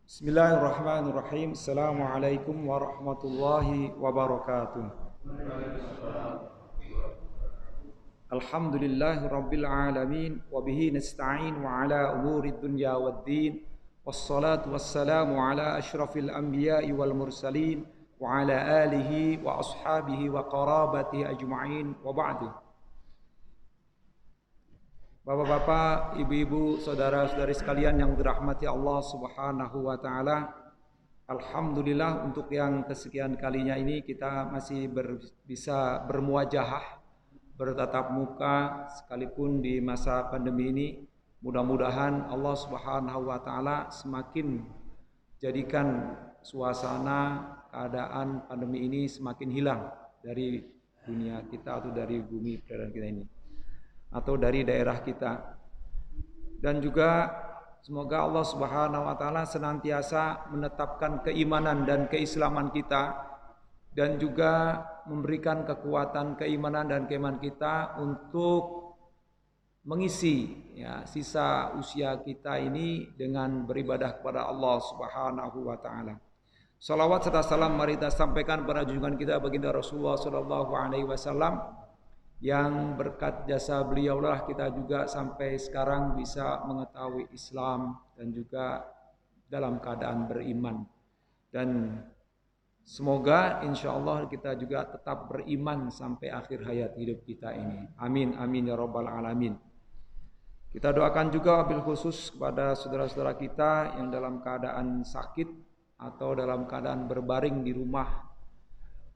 Bismillahirrahmanirrahim. Assalamualaikum warahmatullahi wabarakatuh. Alhamdulillahi rabbil alamin wa bihi nasta'in wa ala umurid dunya waddin. Wassalatu wassalamu ala asyrafil anbiya'i wal mursalin wa ala alihi wa ashabihi wa qarabatihi ajma'in wa ba'du. Bapak-bapak, ibu-ibu, saudara-saudari sekalian yang dirahmati Allah Subhanahu wa taala. Alhamdulillah untuk yang kesekian kalinya ini kita masih bisa bermuajahah, bertatap muka sekalipun di masa pandemi ini. Mudah-mudahan Allah Subhanahu wa taala semakin jadikan suasana keadaan pandemi ini semakin hilang dari dunia kita atau dari bumi peredaran kita ini, atau dari daerah kita. Dan juga semoga Allah Subhanahu wa taala senantiasa menetapkan keimanan dan keislaman kita, dan juga memberikan kekuatan keimanan dan keimanan kita untuk mengisi sisa usia kita ini dengan beribadah kepada Allah Subhanahu wa taala. Salawat serta salam mari kita sampaikan pada junjungan kita baginda Rasulullah sallallahu alaihi wasallam, yang berkat jasa beliaulah kita juga sampai sekarang bisa mengetahui Islam dan juga dalam keadaan beriman. Dan semoga insya Allah kita juga tetap beriman sampai akhir hayat hidup kita ini. Amin, amin ya rabbal alamin. Kita doakan juga wabil khusus kepada saudara-saudara kita yang dalam keadaan sakit atau dalam keadaan berbaring di rumah,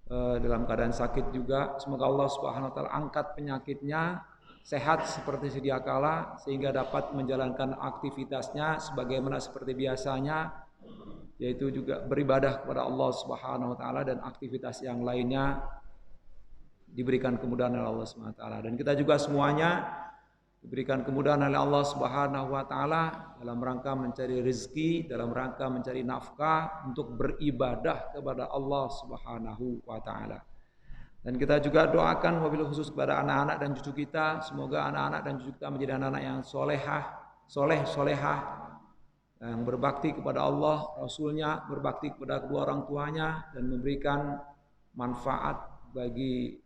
dalam keadaan sakit juga. Semoga Allah Subhanahu wa taala angkat penyakitnya, sehat seperti sedia kala, sehingga dapat menjalankan aktivitasnya sebagaimana seperti biasanya, yaitu juga beribadah kepada Allah Subhanahu wa taala, dan aktivitas yang lainnya diberikan kemudahan oleh Allah Subhanahu wa taala. Dan kita juga semuanya diberikan kemudahan oleh Allah Subhanahu wa taala dalam rangka mencari rezeki, dalam rangka mencari nafkah untuk beribadah kepada Allah Subhanahu wa taala. Dan kita juga doakan wabil khusus kepada anak-anak dan cucu kita, semoga anak-anak dan cucu kita menjadi anak-anak yang solehah, yang berbakti kepada Allah, Rasulnya, berbakti kepada kedua orang tuanya, dan memberikan manfaat bagi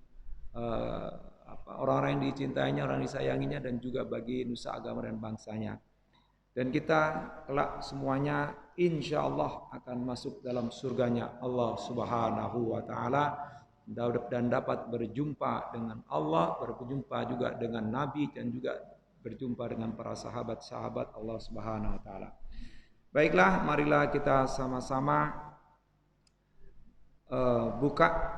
orang-orang yang dicintainya, orang yang disayanginya, dan juga bagi nusa agama dan bangsanya. Dan kita kelak semuanya insya Allah akan masuk dalam surganya Allah Subhanahu wa taala, dan dapat berjumpa dengan Allah, berjumpa juga dengan Nabi, dan juga berjumpa dengan para sahabat-sahabat Allah Subhanahu wa taala. Baiklah, marilah kita sama-sama buka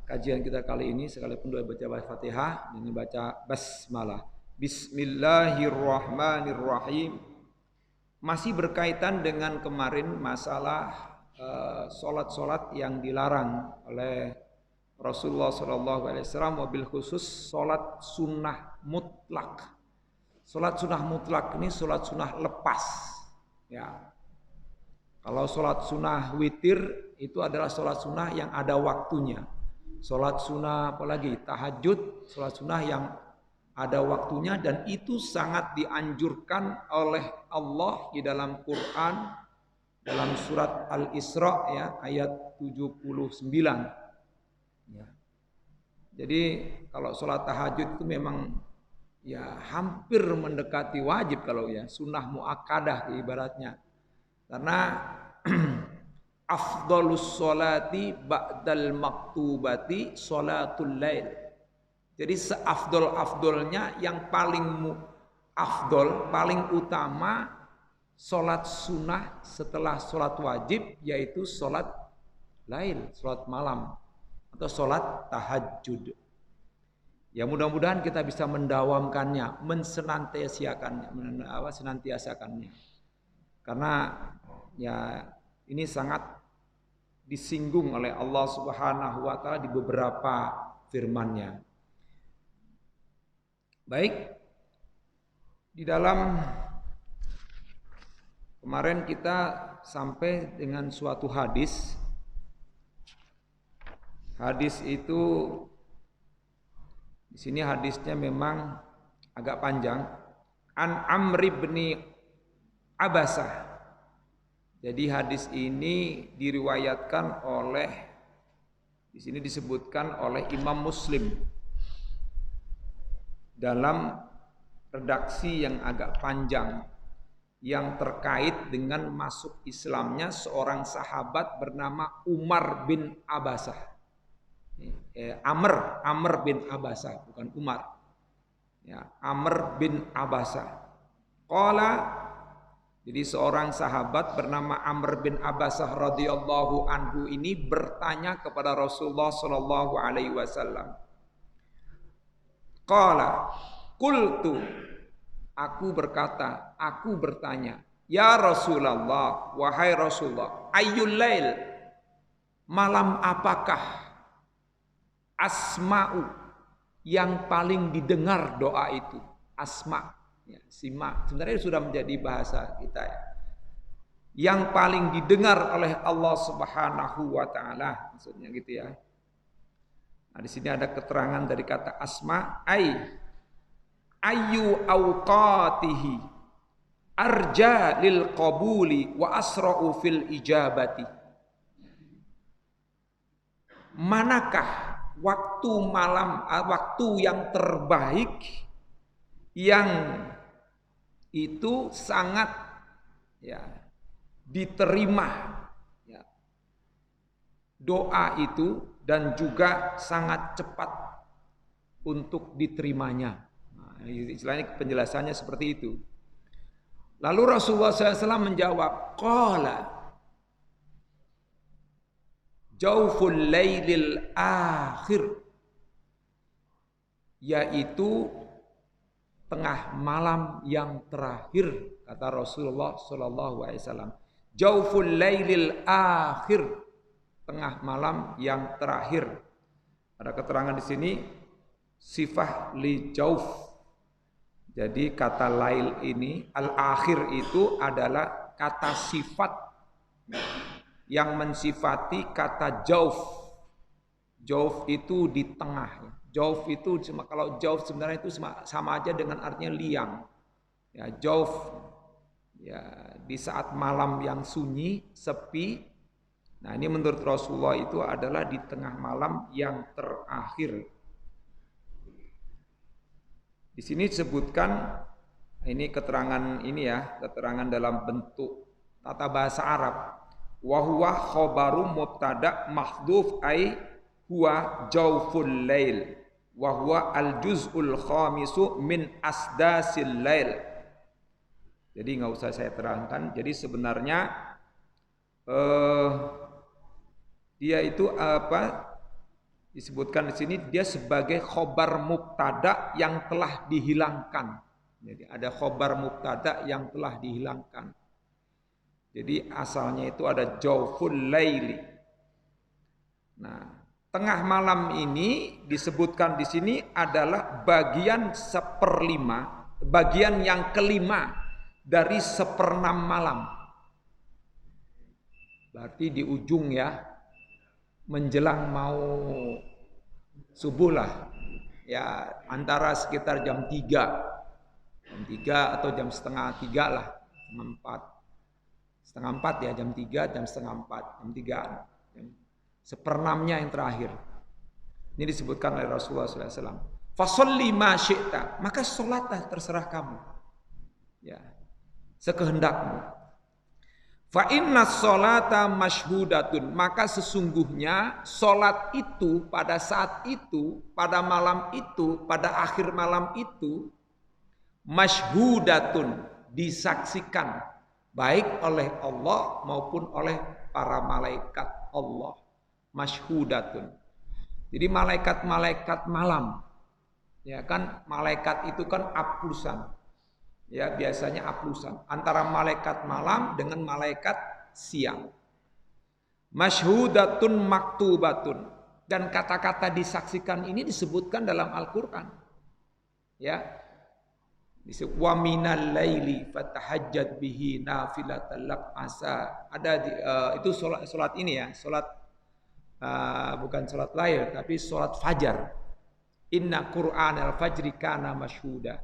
kajian kita kali ini, sekalipun sudah baca Fatihah, ini baca basmalah. Bismillahirrahmanirrahim. Masih berkaitan dengan kemarin masalah solat-solat yang dilarang oleh Rasulullah SAW, wabil khusus solat sunnah mutlak. Solat sunnah mutlak ini solat sunnah lepas. Ya. Kalau solat sunnah witir itu adalah solat sunnah yang ada waktunya. Solat sunnah apalagi tahajud, solat sunnah yang ada waktunya, dan itu sangat dianjurkan oleh Allah di dalam Quran, dalam surat Al-Isra ayat 79. Ya. Jadi kalau solat tahajud itu memang hampir mendekati wajib, kalau sunnah muakkadah ibaratnya. Karena afdhalus sholati ba'dal maktubati sholatul lail. Jadi seafdol-afdolnya, yang paling afdol, paling utama sholat sunnah setelah sholat wajib, yaitu sholat lail, sholat malam atau sholat tahajud. Ya, mudah-mudahan kita bisa mendawamkannya, senantiasakannya. Karena ini sangat disinggung oleh Allah Subhanahu wa taala di beberapa firman-Nya. Baik, di dalam kemarin kita sampai dengan suatu hadis. Hadis itu di sini hadisnya memang agak panjang. An Amr bin Abasah Jadi hadis ini diriwayatkan oleh, di sini disebutkan oleh Imam Muslim dalam redaksi yang agak panjang yang terkait dengan masuk Islamnya seorang sahabat bernama Umar bin Abasah. Amr bin Abasah, bukan Umar. Ya, Amr bin Abasah. Qala, jadi seorang sahabat bernama Amr bin Abasah radhiyallahu anhu ini bertanya kepada Rasulullah sallallahu alaihi wasallam. Qala, qultu, aku berkata, aku bertanya, ya Rasulullah, wahai Rasulullah, ayyul lail, malam apakah asma'u yang paling didengar doa itu? Asma, ya, sima, sebenarnya sudah menjadi bahasa kita ya. Yang paling didengar oleh Allah Subhanahu wa taala, maksudnya gitu ya. Nah, di sini ada keterangan dari kata asma, ayu awqatihi arja lil qabuli wa asra'u fil ijabati. Manakah waktu malam, waktu yang terbaik yang itu sangat ya diterima ya, doa itu dan juga sangat cepat untuk diterimanya. Nah, istilahnya penjelasannya seperti itu. Lalu Rasulullah SAW menjawab, qala jauful lailil akhir, yaitu tengah malam yang terakhir, kata Rasulullah sallallahu alaihi wasallam. Jauful lailil akhir, tengah malam yang terakhir. Ada keterangan di sini sifah li jauf. Jadi kata lail ini al-akhir itu adalah kata sifat yang mensifati kata jauf. Jauf itu di tengah. Jauf itu kalau jauf sebenarnya itu sama aja dengan artinya liang. Ya, jauf ya di saat malam yang sunyi, sepi. Nah, ini menurut Rasulullah itu adalah di tengah malam yang terakhir. Di sini disebutkan, ini keterangan ini ya, keterangan dalam bentuk tata bahasa Arab. Wa huwa khabaru mubtada mahdhuf ai huwa jauful lail wa huwa al juz'ul khamisu min asdasil lail. Jadi nggak usah saya terangkan. Jadi sebenarnya dia itu apa? Disebutkan di sini dia sebagai khobar mubtada yang telah dihilangkan. Jadi ada khobar mubtada yang telah dihilangkan. Jadi asalnya itu ada jauful laili. Nah, tengah malam ini disebutkan di sini adalah bagian seperlima, bagian yang kelima dari seperenam malam. Berarti di ujung ya, menjelang mau subuh lah. Ya, antara sekitar jam 3. Jam 3 atau jam setengah 3 lah, jam 4. Setengah 4 ya, jam 3, jam setengah 4, jam 3-an. Seperenamnya yang terakhir. Ini disebutkan oleh Rasulullah SAW. Fasolli ma syi'ta, maka sholatlah terserah kamu. Ya, sekehendakmu. Fa inna sholata mashhudatun, maka sesungguhnya sholat itu pada saat itu, pada malam itu, pada akhir malam itu, mashhudatun, disaksikan baik oleh Allah maupun oleh para malaikat Allah. Mashhudatun. Jadi malaikat-malaikat malam. Ya kan, malaikat itu kan aplusan. Ya, biasanya aplusan antara malaikat malam dengan malaikat siang. Mashhudatun maktubatun, dan kata-kata disaksikan ini disebutkan dalam Al-Qur'an. Ya. Wa minal laili fatahajjat bihi nafilatan lak asa. Ada itu salat ini ya, salat bukan salat lail tapi salat fajar. Inna Qur'anal fajri kana mashhuda.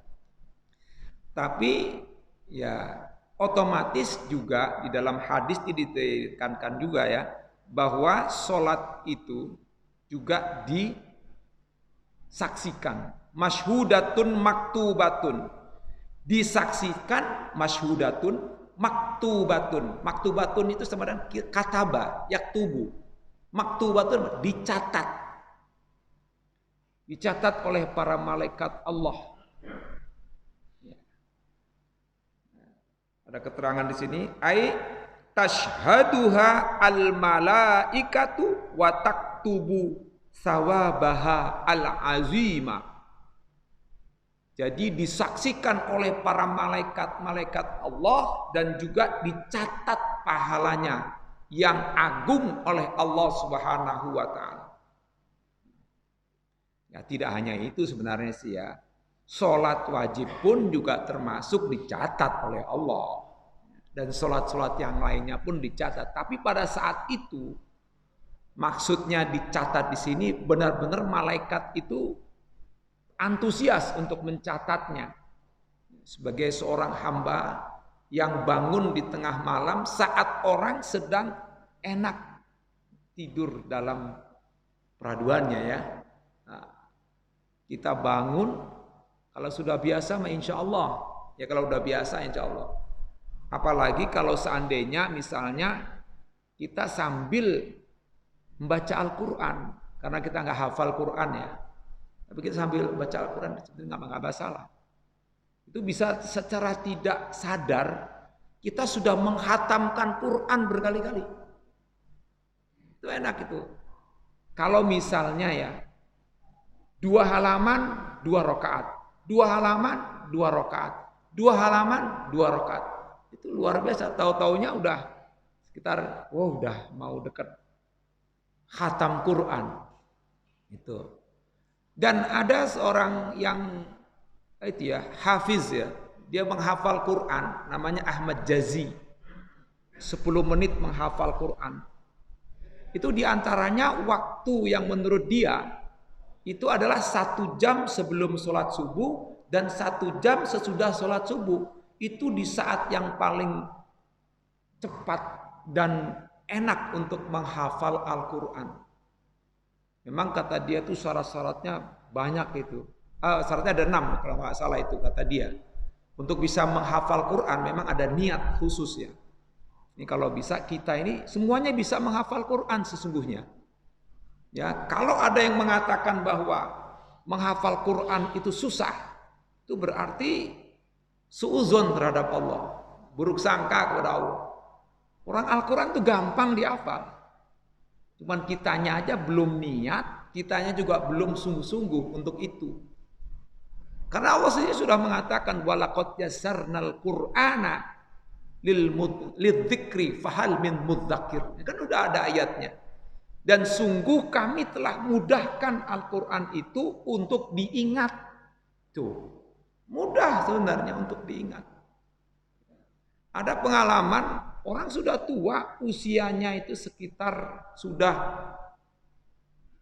Tapi ya otomatis juga di dalam hadis ditekankan juga ya, bahwa sholat itu juga disaksikan. Masyhudatun maktubatun. Disaksikan, masyhudatun maktubatun. Maktubatun itu sama dengan kataba, yaktubu. Maktubatun dicatat. Dicatat oleh para malaikat Allah. Ada keterangan di sini, ai tashhaduha al malaikatu wa taktubu sawabaha al azima. Jadi disaksikan oleh para malaikat-malaikat Allah dan juga dicatat pahalanya yang agung oleh Allah Subhanahu wa taala. Ya, tidak hanya itu sebenarnya sih ya. Salat wajib pun juga termasuk dicatat oleh Allah. Dan salat-salat yang lainnya pun dicatat. Tapi pada saat itu maksudnya dicatat di sini benar-benar malaikat itu antusias untuk mencatatnya. Sebagai seorang hamba yang bangun di tengah malam saat orang sedang enak tidur dalam peraduannya ya. Nah, kita bangun, kalau sudah biasa mah insya Allah. Ya kalau udah biasa insya Allah. Apalagi kalau seandainya misalnya kita sambil membaca Al-Quran. Karena kita nggak hafal Quran ya. Tapi kita sambil baca Al-Quran nggak masalah. Itu bisa secara tidak sadar kita sudah menghatamkan Quran berkali-kali. Itu enak itu. Kalau misalnya ya 2 halaman 2 rakaat, 2 halaman 2 rakaat, 2 halaman 2 rakaat. Itu luar biasa. Tahu-taunya udah sekitar udah mau dekat khatam Quran. Itu. Dan ada seorang yang itu ya, hafiz ya. Dia menghafal Quran, namanya Ahmad Jazi. 10 menit menghafal Quran. Itu diantaranya waktu yang menurut dia itu adalah 1 jam sebelum sholat subuh dan 1 jam sesudah sholat subuh. Itu di saat yang paling cepat dan enak untuk menghafal Al-Quran. Memang kata dia itu syarat-syaratnya banyak itu. Syaratnya ada 6 kalau nggak salah itu kata dia. Untuk bisa menghafal Quran memang ada niat khusus ya. Ini kalau bisa kita ini semuanya bisa menghafal Quran sesungguhnya. Ya, kalau ada yang mengatakan bahwa menghafal Quran itu susah, itu berarti suudzon terhadap Allah, buruk sangka kepada Allah. Orang Al-Quran itu gampang dihafal. Cuman kitanya aja belum niat, kitanya juga belum sungguh-sungguh untuk itu. Karena Allah sendiri sudah mengatakan walaqad yassarnal Qur'ana lidzikri fahal min mudzakir. Kan udah ada ayatnya. Dan sungguh kami telah mudahkan Al-Quran itu untuk diingat. Tuh, mudah sebenarnya untuk diingat. Ada pengalaman orang sudah tua, usianya itu sekitar sudah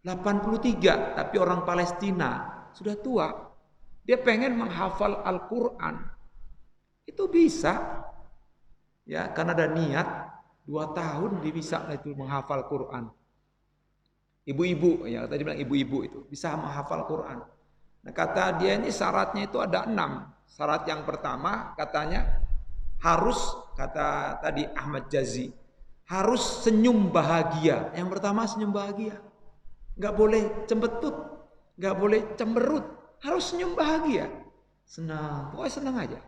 83, tapi orang Palestina sudah tua. Dia pengen menghafal Al-Quran. Itu bisa. Ya, karena ada niat 2 tahun dia bisa itu menghafal Quran. Ibu-ibu, ya tadi bilang ibu-ibu itu bisa menghafal Quran. Nah, kata dia ini syaratnya itu ada 6. Syarat yang pertama katanya harus, kata tadi Ahmad Jazi, harus senyum bahagia. Yang pertama senyum bahagia. Nggak boleh cembetut, nggak boleh cemberut, harus senyum bahagia. Senang, pokoknya senang aja.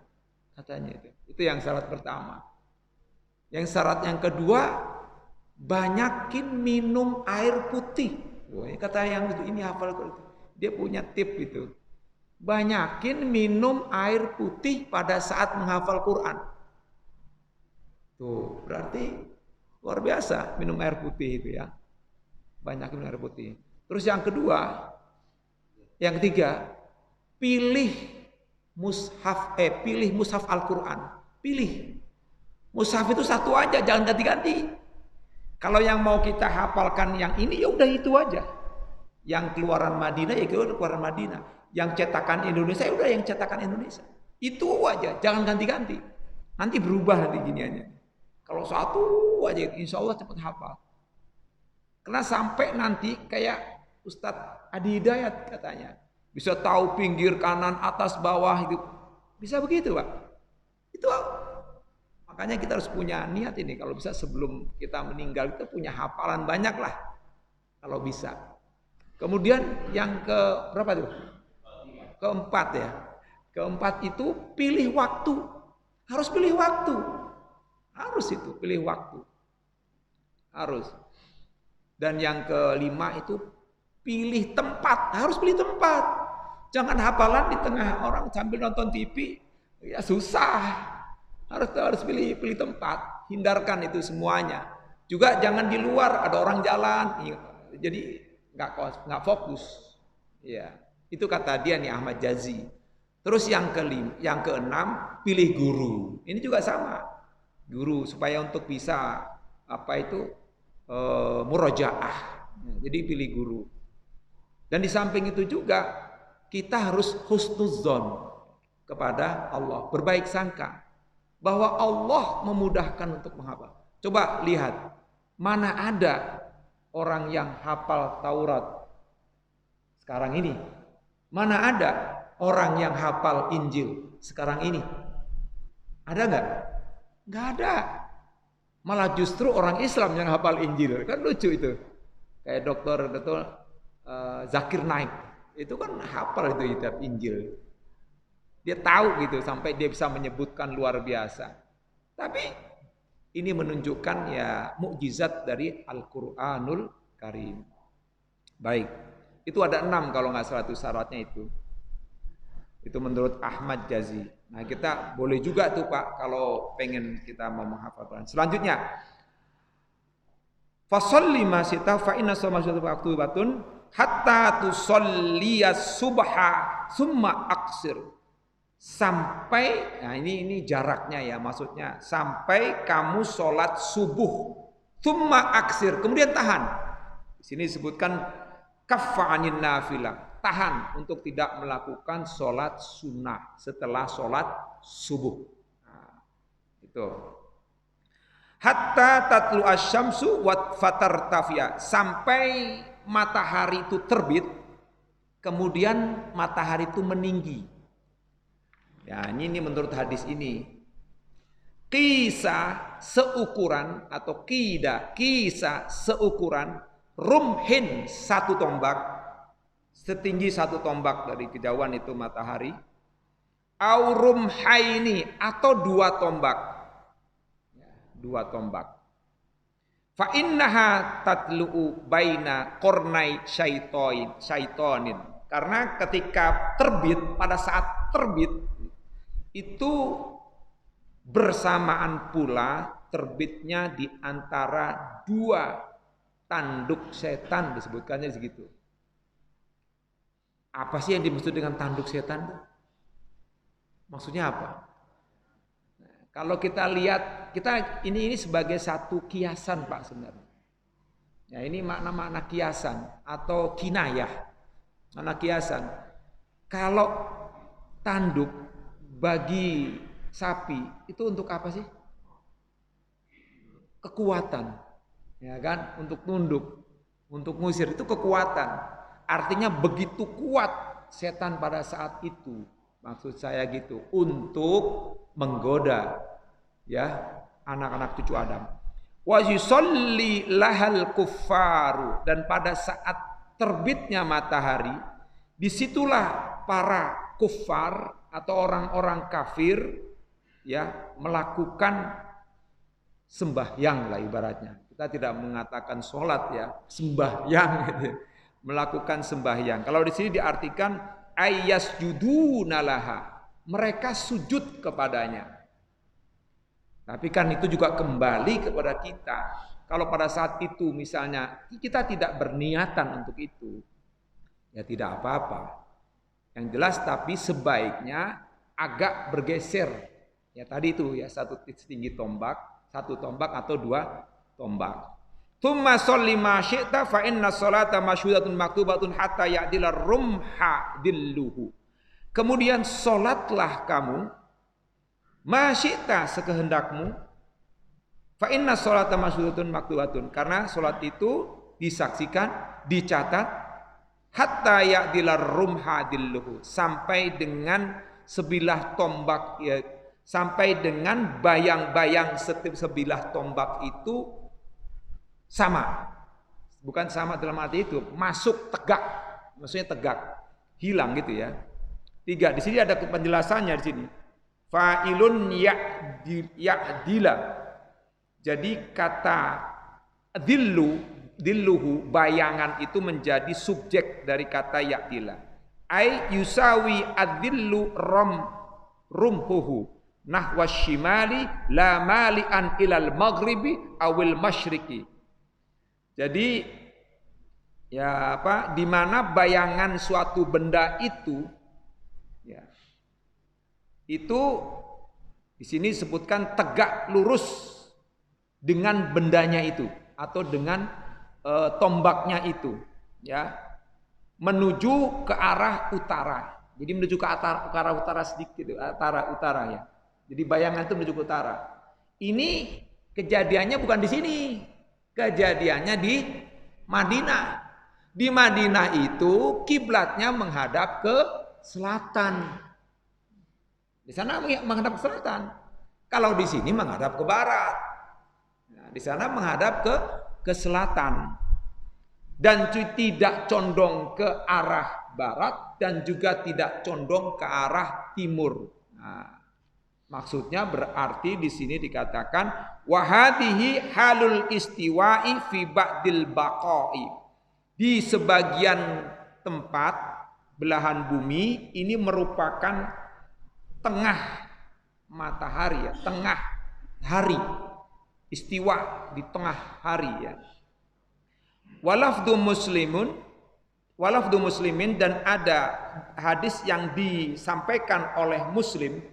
Katanya itu. Itu yang syarat pertama. Yang syarat yang kedua, banyakin minum air putih. Kata yang itu, ini hafal itu. Dia punya tip itu. Banyakin minum air putih pada saat menghafal Quran. Tuh, berarti luar biasa minum air putih itu ya. Banyakin minum air putih. Terus yang kedua, yang ketiga, pilih mushaf Al-Quran. Pilih. Mushaf itu satu aja, jangan ganti-ganti. Kalau yang mau kita hafalkan yang ini ya udah itu aja. Yang keluaran Madinah ya keluaran Madinah. Yang cetakan Indonesia ya udah yang cetakan Indonesia. Itu aja, jangan ganti-ganti. Nanti berubah nanti giniannya. Kalau satu aja insya Allah cepat hafal. Karena sampai nanti kayak Ustadz Adi Hidayat katanya. Bisa tahu pinggir kanan, atas, bawah itu. Bisa begitu Pak. Itu makanya kita harus punya niat ini. Kalau bisa sebelum kita meninggal itu punya hafalan banyak lah. Kalau bisa. Kemudian yang ke berapa tuh? Keempat ya. Keempat itu pilih waktu. Harus pilih waktu. Harus itu pilih waktu. Harus. Dan yang kelima itu pilih tempat. Harus pilih tempat. Jangan hafalan di tengah orang sambil nonton TV. Ya susah. Harus pilih tempat. Hindarkan itu semuanya. Juga jangan di luar ada orang jalan. Jadi nggak fokus. Ya, itu kata dia nih Ahmad Jazi. Terus yang keenam pilih guru. Ini juga sama. Guru supaya untuk bisa murojaah. Jadi pilih guru. Dan di samping itu juga kita harus husnuzon kepada Allah, berbaik sangka bahwa Allah memudahkan untuk menghafal. Coba lihat, mana ada orang yang hafal Taurat sekarang ini? Mana ada orang yang hafal Injil sekarang ini? Ada nggak? Nggak ada. Malah justru orang Islam yang hafal Injil. Kan lucu itu. Kayak dokter Zakir Naik. Itu kan hafal itu kitab Injil. Dia tahu gitu sampai dia bisa menyebutkan luar biasa. Tapi ini menunjukkan ya mukjizat dari Al-Qur'anul Karim. Baik. Itu ada 6 kalau nggak salah itu syaratnya itu. Itu menurut Ahmad Jazi. Nah kita boleh juga tuh Pak kalau pengen kita mau menghafal Quran. Selanjutnya, fasolli masita fa inna sawma maktubatun hatta tusalliyas subha summa aksir. Sampai, nah ini jaraknya ya, maksudnya sampai kamu sholat subuh summa aksir, kemudian tahan. Di sini disebutkan kaffa'anin nafilah. Tahan untuk tidak melakukan sholat sunnah setelah sholat subuh. Nah, itu. Hatta tatlu asyamsu wat fatar tafia. Sampai matahari itu terbit, kemudian matahari itu meninggi. Ya, ini menurut hadis ini. Kisah seukuran atau kisah seukuran rumhin 1 tombak. Setinggi 1 tombak dari kejauhan itu matahari. Aurum haini atau 2 tombak. 2 tombak. Fa innaha tatlu'u baina qornai syaitonin. Karena ketika terbit, pada saat terbit itu bersamaan pula terbitnya di antara 2 tanduk setan, disebutkannya segitu. Apa sih yang dimaksud dengan tanduk setan? Maksudnya apa? Nah, kalau kita lihat, kita ini sebagai satu kiasan Pak sebenarnya. Ya, ini makna-makna kiasan atau kinayah. Makna kiasan. Kalau tanduk bagi sapi itu untuk apa sih? Kekuatan. Ya kan? Untuk tunduk, untuk ngusir itu kekuatan. Artinya begitu kuat setan pada saat itu. Maksud saya gitu, untuk menggoda ya anak-anak cucu Adam. Wa yusalli lahal kuffaru, dan pada saat terbitnya matahari, disitulah para kuffar atau orang-orang kafir ya melakukan sembahyang lah ibaratnya. Kita tidak mengatakan sholat ya, sembahyang gitu. Melakukan sembahyang. Kalau di sini diartikan ayyasjudunalaha, mereka sujud kepadanya. Tapi kan itu juga kembali kepada kita. Kalau pada saat itu misalnya kita tidak berniatan untuk itu, ya tidak apa-apa. Yang jelas tapi sebaiknya agak bergeser. Ya tadi itu ya 1 setinggi tombak, 1 tombak atau 2 tombak. Tsumma sholli ma syi'ta fa inna sholata masyhudatun maktubatun hatta ya'dila rumha dilluhu. Kemudian salatlah kamu Masyita sekehendakmu. Fa inna sholata masyhudun maktubatun. Karena sholat itu disaksikan, dicatat hatta ya'dilar rumha dilluhu, sampai dengan sebilah tombak, ya, sampai dengan bayang-bayang sebilah tombak itu sama. Bukan sama dalam arti itu, masuk tegak, maksudnya tegak, hilang gitu ya. 3, di sini ada penjelasannya di sini. Fa'ilun ya'dila. Jadi kata dilluhu, bayangan itu menjadi subjek dari kata ya'dila. Ai yusawi adillu rumhuhu nahwa shimali la mali'an ilal maghribi awil masyriqi. Jadi ya apa, di mana bayangan suatu benda itu, ya, itu di sini disebutkan tegak lurus dengan bendanya itu atau dengan tombaknya itu, ya, menuju ke arah utara. Jadi menuju ke arah utara sedikit, utara ya. Jadi bayangan itu menuju ke utara. Ini kejadiannya bukan di sini. Kejadiannya di Madinah. Di Madinah itu kiblatnya menghadap ke selatan. Di sana menghadap ke selatan. Kalau di sini menghadap ke barat. Nah, di sana menghadap ke selatan. Dan tidak condong ke arah barat dan juga tidak condong ke arah timur. Nah, maksudnya berarti di sini dikatakan wahadihi halul istiwa'i fi ba'dil baqa'i. Di sebagian tempat belahan bumi ini merupakan tengah matahari, ya, tengah hari. Istiwa di tengah hari, ya. Walafdu muslimin, dan ada hadis yang disampaikan oleh Muslim,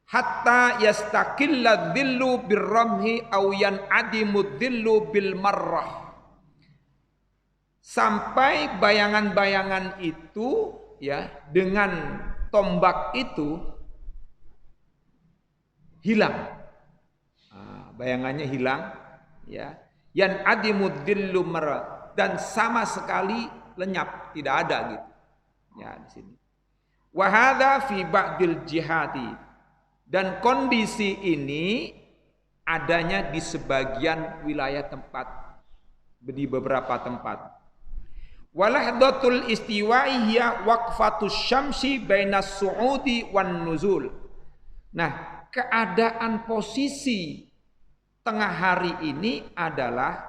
hatta yastaqilla dhillu birramhi aw yan'adimu dhillu bil marrah, sampai bayangan-bayangan itu, ya, dengan tombak itu hilang. Nah, bayangannya hilang, ya. Yan'adimu dhillu marrah, dan sama sekali lenyap, tidak ada gitu. Ya, di sini. Wa hadza fi ba'dil jihadi, dan kondisi ini adanya di sebagian wilayah tempat, di beberapa tempat. Walahdatul istiwa'i hiya waqfatus syamsi bainas su'udi wan nuzul. Nah, keadaan posisi tengah hari ini adalah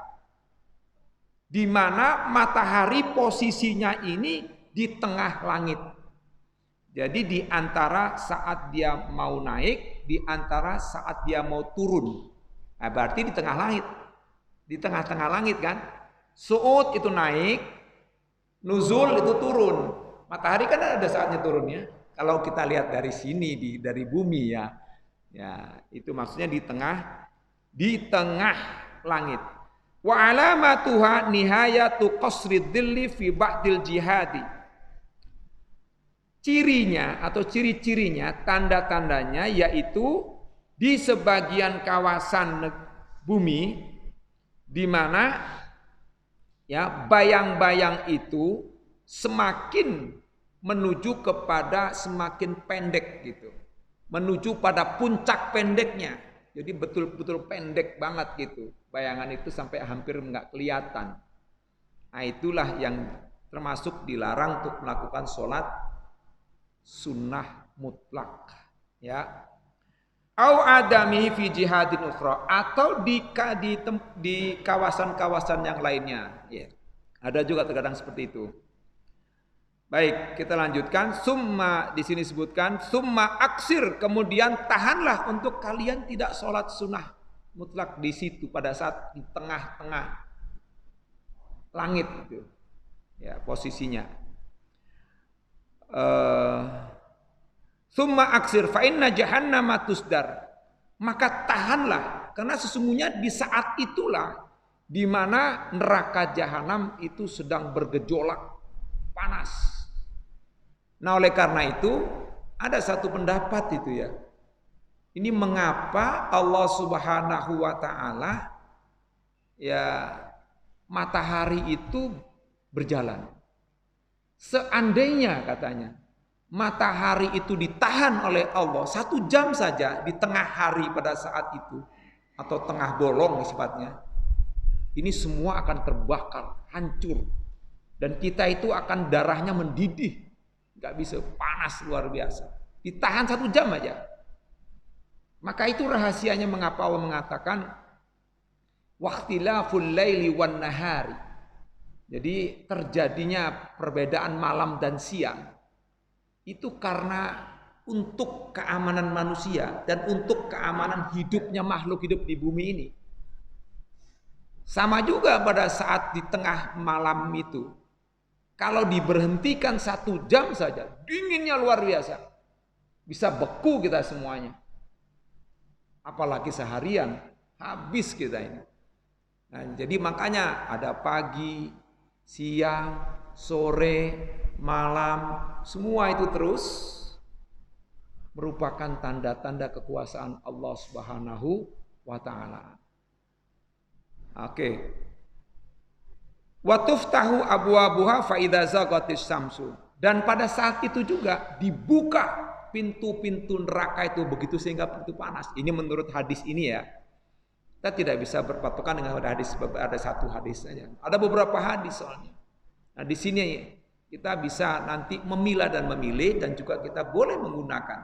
di mana matahari posisinya ini di tengah langit. Jadi di antara saat dia mau naik, di antara saat dia mau turun. Nah, berarti di tengah langit. Di tengah-tengah langit kan. Su'ud itu naik, nuzul itu turun. Matahari kan ada saatnya turunnya. Kalau kita lihat dari sini, dari bumi, ya. Ya, itu maksudnya di tengah langit. Wa alamatuha nihayatu qasrid dhilli fi ba'dil jihadi. Cirinya atau ciri-cirinya, tanda-tandanya, yaitu di sebagian kawasan bumi di mana, ya, bayang-bayang itu semakin menuju kepada semakin pendek gitu. Menuju pada puncak pendeknya. Jadi betul-betul pendek banget gitu. Bayangan itu sampai hampir enggak kelihatan. Nah, itulah yang termasuk dilarang untuk melakukan sholat sunnah mutlak, ya. Au adami fi jihadin ukhra, atau di kawasan-kawasan yang lainnya, ya. Ada juga terkadang seperti itu. Baik, kita lanjutkan. Summa, di sini sebutkan summa aksir, kemudian tahanlah untuk kalian tidak sholat sunnah mutlak di situ pada saat di tengah-tengah langit itu, ya, posisinya. Summa aksir fa inna jahannama tusdar, maka tahanlah, karena sesungguhnya di saat itulah di mana neraka jahanam itu sedang bergejolak panas. Nah, oleh karena itu ada satu pendapat itu, ya, Ini mengapa Allah Subhanahu wa taala ya matahari itu berjalan. Seandainya katanya matahari itu ditahan oleh Allah 1 jam saja di tengah hari pada saat itu atau tengah bolong sifatnya, ini semua akan terbakar, hancur, dan kita itu akan darahnya mendidih, nggak bisa, panas luar biasa. Ditahan 1 jam aja. Maka itu rahasianya mengapa Allah mengatakan waqtilaful laili wan nahari. Jadi terjadinya perbedaan malam dan siang itu karena untuk keamanan manusia dan untuk keamanan hidupnya makhluk hidup di bumi ini. Sama juga pada saat di tengah malam itu, kalau diberhentikan 1 jam saja, dinginnya luar biasa, bisa beku kita semuanya. Apalagi seharian, habis kita ini. Nah, jadi makanya ada pagi, siang, sore, malam, semua itu terus merupakan tanda-tanda kekuasaan Allah Subhanahu wa taala. Oke. Wa tuftahu abwabuha fa idza zaghatis syamsu. Dan pada saat itu juga dibuka pintu-pintu neraka itu begitu sehingga begitu panas. Ini menurut hadis ini ya. Kita tidak bisa berpatokan dengan hadis, ada satu hadis saja. Ada beberapa hadis soalnya. Nah, di sini kita bisa nanti memilah dan memilih dan juga kita boleh menggunakan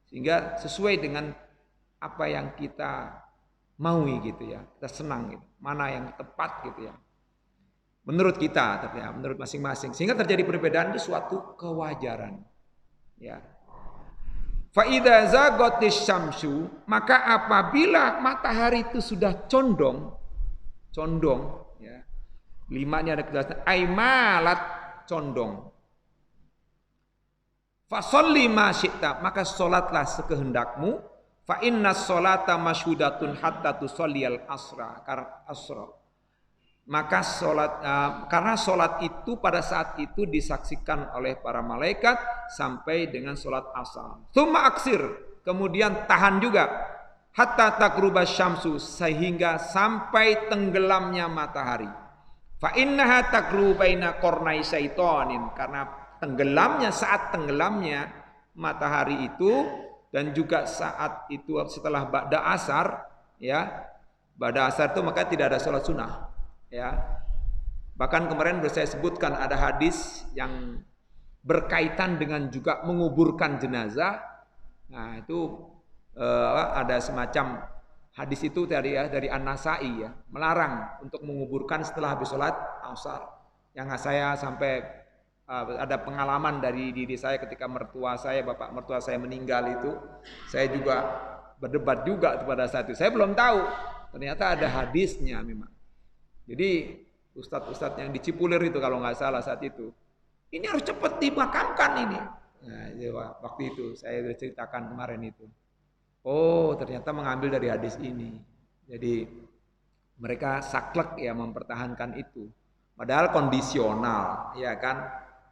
sehingga sesuai dengan apa yang kita maui gitu ya. Kita senang gitu. Mana yang tepat gitu ya. Menurut kita, tapi ya, menurut masing-masing. Sehingga terjadi perbedaan itu suatu kewajaran. Ya. Fa idza zaghatis syamsu, maka apabila matahari itu sudah condong ya. 5 ini ada kejelasan aimalat, condong. Fa sholli ma syi'ta, maka salatlah sekehendakmu. Fa inna sholata masyhudatun hatta tusalliyal asra. Maka karena sholat itu pada saat itu disaksikan oleh para malaikat sampai dengan sholat asar. Tsumma aksir, kemudian tahan juga hatta taqruba syamsu, sehingga sampai tenggelamnya matahari. Fa innaha taqru baina qarnai syaitonin, karena saat tenggelamnya matahari itu dan juga saat itu setelah ba'da asar ya. Ba'da asar itu maka tidak ada sholat sunnah. Ya, bahkan kemarin sudah saya sebutkan ada hadis yang berkaitan dengan juga menguburkan jenazah. Nah itu ada semacam hadis itu dari An-Nasai ya, melarang untuk menguburkan setelah habis sholat asar. Yang saya sampai ada pengalaman dari diri saya ketika bapak mertua saya meninggal itu, saya juga berdebat juga pada saat itu. Saya belum tahu, ternyata ada hadisnya memang. Jadi ustadz-ustadz yang di Cipulir itu kalau nggak salah saat itu, ini harus cepat dimakamkan ini. Nah, waktu itu saya sudah ceritakan kemarin itu. Oh, ternyata mengambil dari hadis ini. Jadi mereka saklek ya mempertahankan itu. Padahal kondisional, ya kan?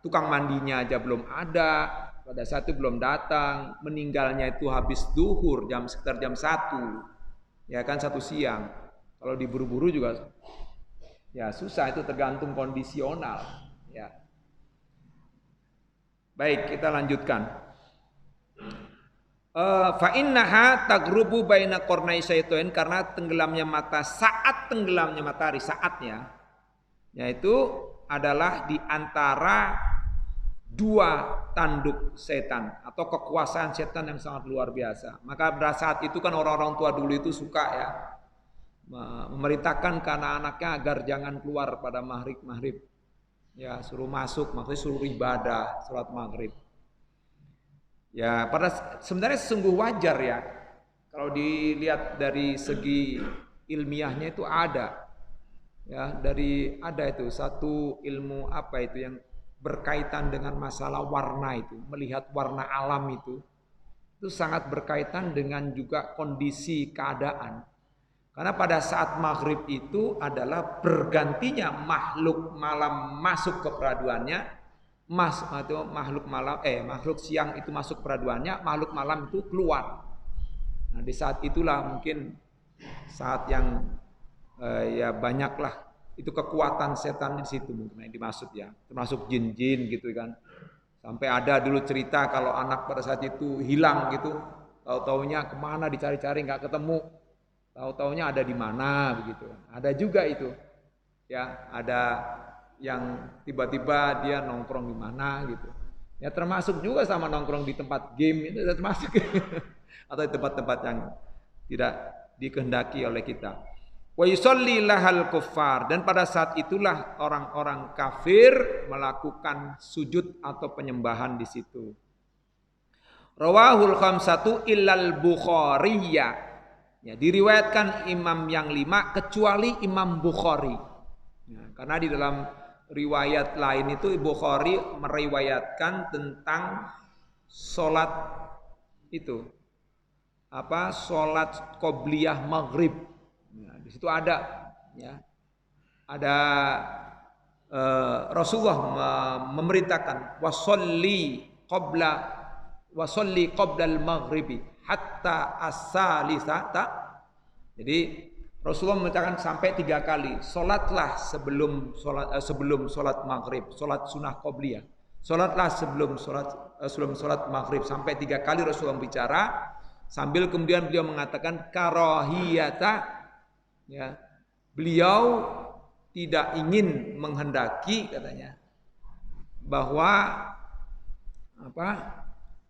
Tukang mandinya aja belum ada, pada saat itu belum datang, meninggalnya itu habis duhur sekitar jam 1. Ya kan 1 siang. Kalau diburu-buru juga ya susah, itu tergantung kondisional ya. Baik, kita lanjutkan. Fa innaha tagrubu baina qarnai syaitain, karena tenggelamnya matahari saatnya yaitu adalah di antara 2 tanduk setan atau kekuasaan setan yang sangat luar biasa. Maka pada saat itu kan orang-orang tua dulu itu suka ya memerintahkan ke anak-anaknya agar jangan keluar pada maghrib. Ya, suruh masuk, maksudnya suruh ibadah, sholat maghrib. Ya, sebenarnya sungguh wajar ya. Kalau dilihat dari segi ilmiahnya itu ada. Ya, ada itu satu ilmu apa itu yang berkaitan dengan masalah warna itu, melihat warna alam itu sangat berkaitan dengan juga kondisi keadaan. Karena pada saat maghrib itu adalah bergantinya makhluk malam masuk ke peraduannya, makhluk siang itu masuk peraduannya, makhluk malam itu keluar. Nah, di saat itulah mungkin saat yang ya banyaklah itu kekuatan setan di situ mungkin yang dimaksud ya, termasuk jin-jin gitu kan. Sampai ada dulu cerita kalau anak pada saat itu hilang gitu, tahu-taunya kemana dicari-cari nggak ketemu, tahu-taunya ada di mana begitu. Ada juga itu, ya ada yang tiba-tiba dia nongkrong di mana gitu. Ya termasuk juga sama nongkrong di tempat game itu termasuk atau di tempat-tempat yang tidak dikehendaki oleh kita. Wa yusalli lahal kuffar, dan pada saat itulah orang-orang kafir melakukan sujud atau penyembahan di situ. Rawahul khamsatu illal Bukhariyya. Ya, diriwayatkan imam yang 5 kecuali Imam Bukhari. Ya, karena di dalam riwayat lain itu Bukhari meriwayatkan tentang sholat itu sholat qobliyah maghrib. Nah, di situ ada ya ada Rasulullah memerintahkan wasolli qabla al-maghribi hatta as-salisata. Jadi Rasulullah memerintahkan sampai 3 kali, solatlah sebelum solat maghrib, solat sunnah qobliyah. Solatlah sebelum solat maghrib, sampai 3 kali Rasulullah bicara, sambil kemudian beliau mengatakan karahiyata, ya, beliau tidak ingin menghendaki katanya bahwa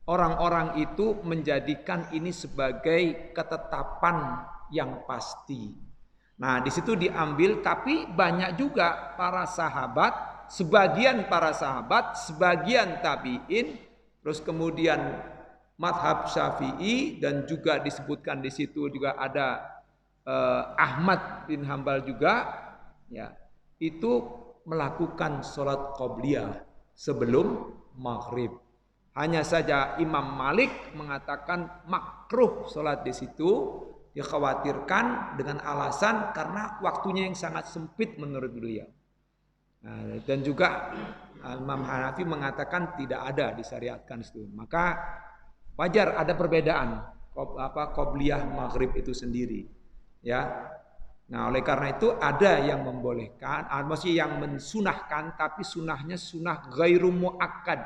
orang-orang itu menjadikan ini sebagai ketetapan yang pasti. Nah, di situ diambil, tapi banyak juga para sahabat, sebagian para sahabat, sebagian tabi'in, terus kemudian madhab Syafi'i, dan juga disebutkan di situ juga ada Ahmad bin Hambal juga, ya, itu melakukan sholat qobliyah sebelum maghrib. Hanya saja Imam Malik mengatakan makruh sholat di situ, dikhawatirkan dengan alasan karena waktunya yang sangat sempit menurut beliau. Nah, dan juga Imam Hanafi mengatakan tidak ada disyariatkan itu. Maka wajar ada perbedaan qobliyah maghrib itu sendiri, ya. Nah, oleh karena itu ada yang membolehkan, maksudnya yang mensunahkan, tapi sunahnya sunah ghairu muakkad.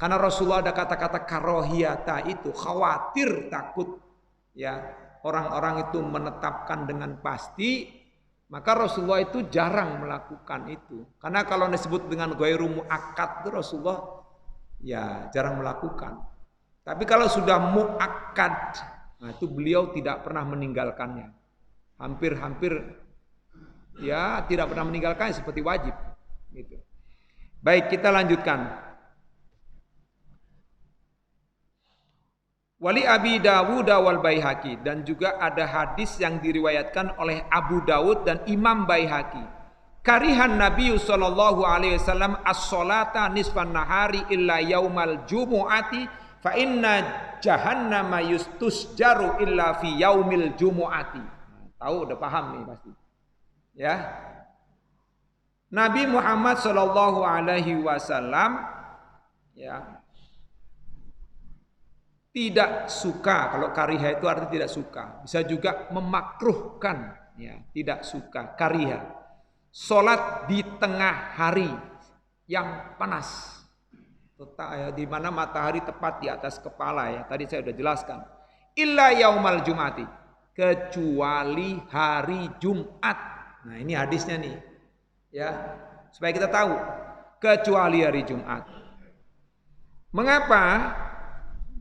Karena Rasulullah ada kata-kata karohiyata itu, khawatir takut ya orang-orang itu menetapkan dengan pasti, maka Rasulullah itu jarang melakukan itu. Karena kalau disebut dengan ghairu muakkad itu Rasulullah ya jarang melakukan. Tapi kalau sudah muakkad, nah itu beliau tidak pernah meninggalkannya. Hampir-hampir ya tidak pernah meninggalkannya seperti wajib gitu. Baik, kita lanjutkan. Wali Abi Dawud wal Baihaqi, dan juga ada hadis yang diriwayatkan oleh Abu Dawud dan Imam Baihaqi. Karihan Nabi sallallahu alaihi wasallam as-salata nisfan nahari illa yaumal jumu'ati fa inna jahannama yustusjaru illa fi yaumil jumu'ati. Tahu, udah paham nih pasti. Ya. Nabi Muhammad sallallahu alaihi wasallam ya tidak suka, kalau kariha itu artinya tidak suka, bisa juga memakruhkan, ya, tidak suka, kariha. Salat di tengah hari yang panas, di mana matahari tepat di atas kepala, ya. Tadi saya sudah jelaskan. Illa yaumal jumati, kecuali hari Jumat. Nah, ini hadisnya nih, ya, supaya kita tahu, kecuali hari Jumat. Mengapa?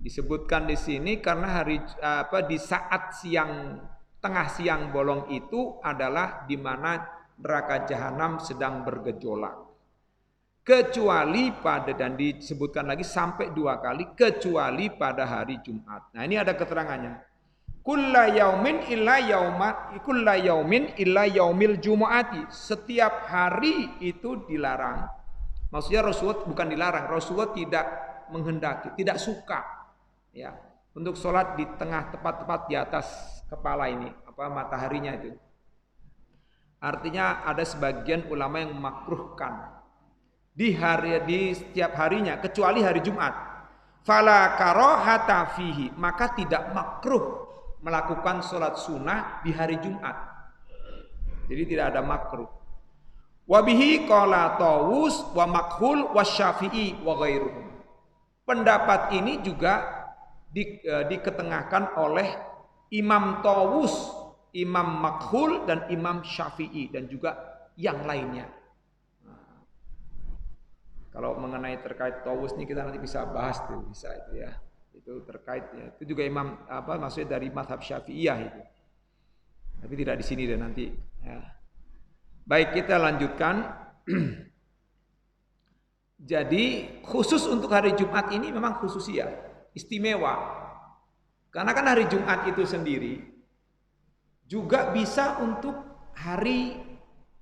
Disebutkan di sini karena di saat siang, tengah siang bolong itu adalah di mana neraka jahanam sedang bergejolak. Kecuali dan disebutkan lagi sampai 2 kali, kecuali pada hari Jumat. Nah, ini ada keterangannya. Kulla yaumin illa yaumil jumu'ati. Setiap hari itu dilarang. Maksudnya Rasulullah bukan dilarang, Rasulullah tidak menghendaki, tidak suka, ya, untuk sholat di tengah, tepat-tepat di atas kepala ini, mataharinya itu. Artinya ada sebagian ulama yang memakruhkan di setiap harinya kecuali hari Jumat. Fala karahata fihi, maka tidak makruh melakukan sholat sunnah di hari Jumat. Jadi tidak ada makruh. Wabihi qala Tawus wa Makhul wa Syafi'i wa ghairuhum. Pendapat ini juga diketengahkan oleh Imam Tawus, Imam Makhul dan Imam Syafi'i dan juga yang lainnya. Nah, kalau mengenai terkait Tawus ini kita nanti bisa bahas tuh, bisa itu ya. Itu terkait ya. Itu juga Imam maksudnya dari mazhab Syafi'iyah itu. Tapi tidak di sini dan nanti ya. Baik, kita lanjutkan. Jadi khusus untuk hari Jumat ini memang khususiyah, istimewa. Karena kan hari Jumat itu sendiri juga bisa untuk hari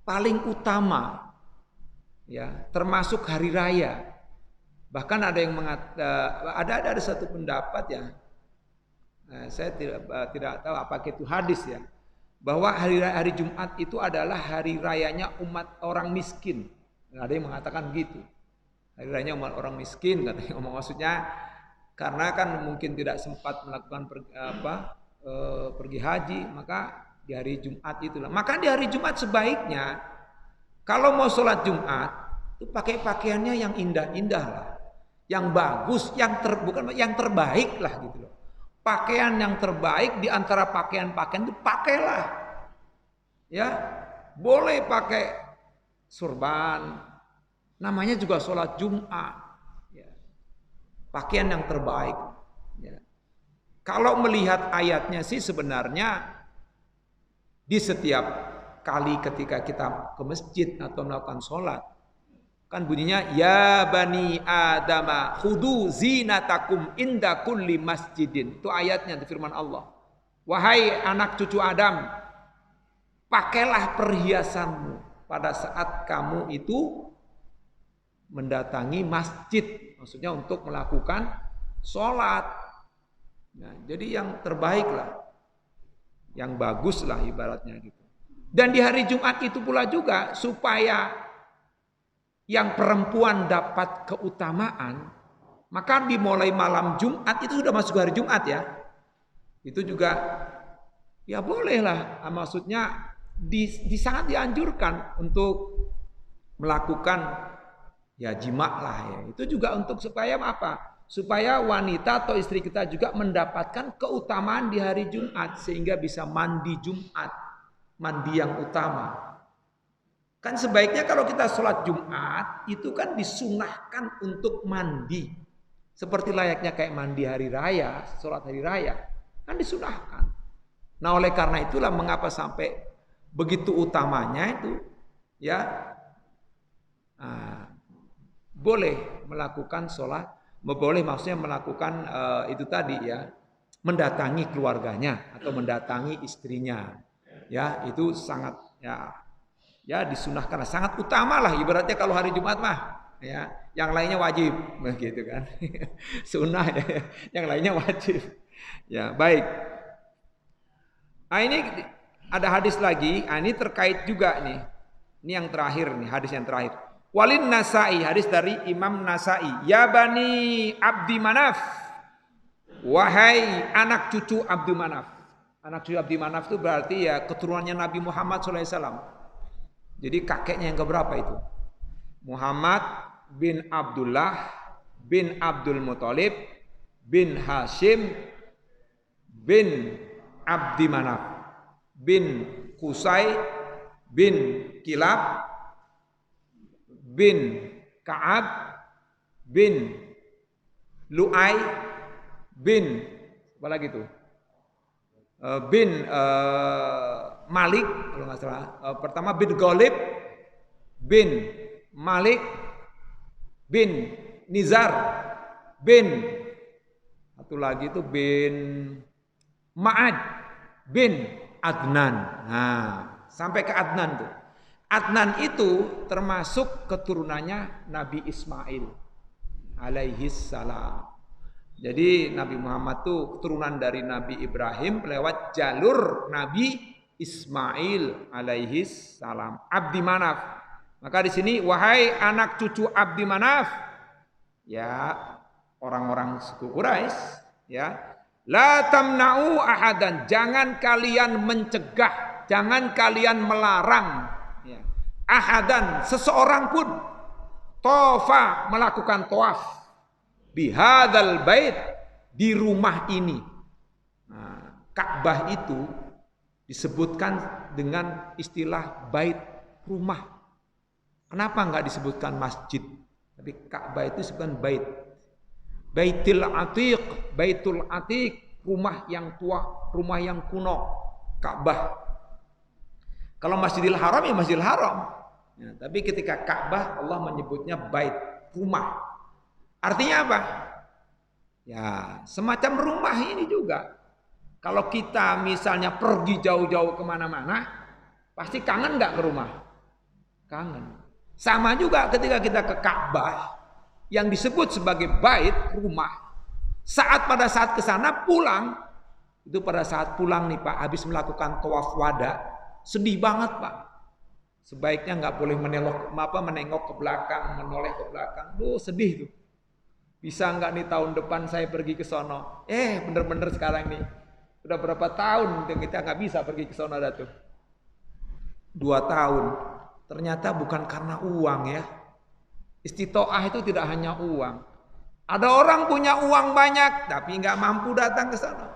paling utama, ya, termasuk hari raya. Bahkan ada yang ada satu pendapat ya, saya tidak tahu apakah itu hadis ya, bahwa hari Jumat itu adalah hari rayanya umat orang miskin. Ada yang mengatakan begitu. Hari rayanya umat orang miskin katanya. Maksudnya karena kan mungkin tidak sempat melakukan pergi haji, maka di hari Jumat itulah. Maka di hari Jumat sebaiknya kalau mau sholat Jumat itu pakai pakaiannya yang indah-indah lah, yang bagus, bukan yang terbaik lah gitu loh. Pakaian yang terbaik di antara pakaian-pakaian itu pakailah. Ya, boleh pakai surban. Namanya juga sholat Jumat. Ya. Pakaian yang terbaik. Ya. Kalau melihat ayatnya sih sebenarnya di setiap kali ketika kita ke masjid atau melakukan sholat, kan bunyinya ya bani adama khudu zinatakum inda kulli masjidin. Itu ayatnya di firman Allah. Wahai anak cucu Adam, pakailah perhiasanmu pada saat kamu itu mendatangi masjid. Maksudnya untuk melakukan sholat. Nah, jadi yang terbaik lah, yang bagus lah ibaratnya gitu. Dan di hari Jumat itu pula juga supaya yang perempuan dapat keutamaan, maka dimulai malam Jumat itu sudah masuk hari Jumat ya. Itu juga ya bolehlah, maksudnya sangat dianjurkan untuk melakukan ya jima lah ya. Itu juga untuk supaya apa? Supaya wanita atau istri kita juga mendapatkan keutamaan di hari Jumat sehingga bisa mandi Jumat, mandi yang utama. Kan sebaiknya kalau kita sholat Jumat itu kan disunahkan untuk mandi. Seperti layaknya kayak mandi hari raya, sholat hari raya. Kan disunahkan. Nah oleh karena itulah mengapa sampai begitu utamanya itu ya boleh melakukan sholat, boleh maksudnya melakukan itu tadi ya, mendatangi keluarganya atau mendatangi istrinya. Ya itu sangat ya disunahkan, sangat utama lah ibaratnya kalau hari Jumat mah ya, yang lainnya wajib begitu kan. Sunnah ya, yang lainnya wajib. Ya, baik. Nah, ini ada hadis lagi, ini terkait juga nih. Ini yang terakhir nih, hadis yang terakhir. Walin Nasai, hadis dari Imam Nasai. Ya bani Abdi Manaf. Wahai anak cucu Abdi Manaf. Anak cucu Abdi Manaf itu berarti ya keturunannya Nabi Muhammad SAW. Jadi kakeknya yang keberapa itu? Muhammad bin Abdullah bin Abdul Muthalib bin Hashim bin Abdi Manaf bin Qusay bin Kilab bin Ka'ab bin Lu'ay bin apa lagi itu? Bin Malik kalau nggak salah. Pertama bin Ghalib bin Malik bin Nizar bin satu lagi itu bin Ma'ad bin Adnan. Nah, sampai ke Adnan tuh. Adnan itu termasuk keturunannya Nabi Ismail alaihi salam. Jadi Nabi Muhammad itu keturunan dari Nabi Ibrahim lewat jalur Nabi Ismail alaihi salam. Abdi Manaf. Maka di sini wahai anak cucu Abdi Manaf, ya orang-orang suku Quraisy, ya La tamna'u ahadan, jangan kalian mencegah, jangan kalian melarang ya. Ahadan, seseorang pun tofa, melakukan tawaf bihadzal bait, di rumah ini. Nah, Ka'bah itu disebutkan dengan istilah bait, rumah. Kenapa enggak disebutkan masjid? Tapi Ka'bah itu disebutkan bait. Baitul Atiq, Baitul Atiq, rumah yang tua, rumah yang kuno, Ka'bah. Kalau Masjidil Haram ya Masjidil Haram. Ya, tapi ketika Ka'bah Allah menyebutnya bait, rumah. Artinya apa? Ya, semacam rumah ini juga. Kalau kita misalnya pergi jauh-jauh kemana-mana, pasti kangen nggak ke rumah? Kangen. Sama juga ketika kita ke Ka'bah, yang disebut sebagai bait, rumah. Pada saat ke sana pulang, itu pada saat pulang nih Pak, habis melakukan tawaf wada, sedih banget Pak. Sebaiknya nggak boleh menengok ke belakang, menoleh ke belakang. Duh, sedih tuh. Bisa nggak nih tahun depan saya pergi ke sono? Bener-bener sekarang nih, udah berapa tahun kita nggak bisa pergi ke sono dah tuh. 2 tahun. Ternyata bukan karena uang ya. Istitoah itu tidak hanya uang. Ada orang punya uang banyak tapi nggak mampu datang ke sana,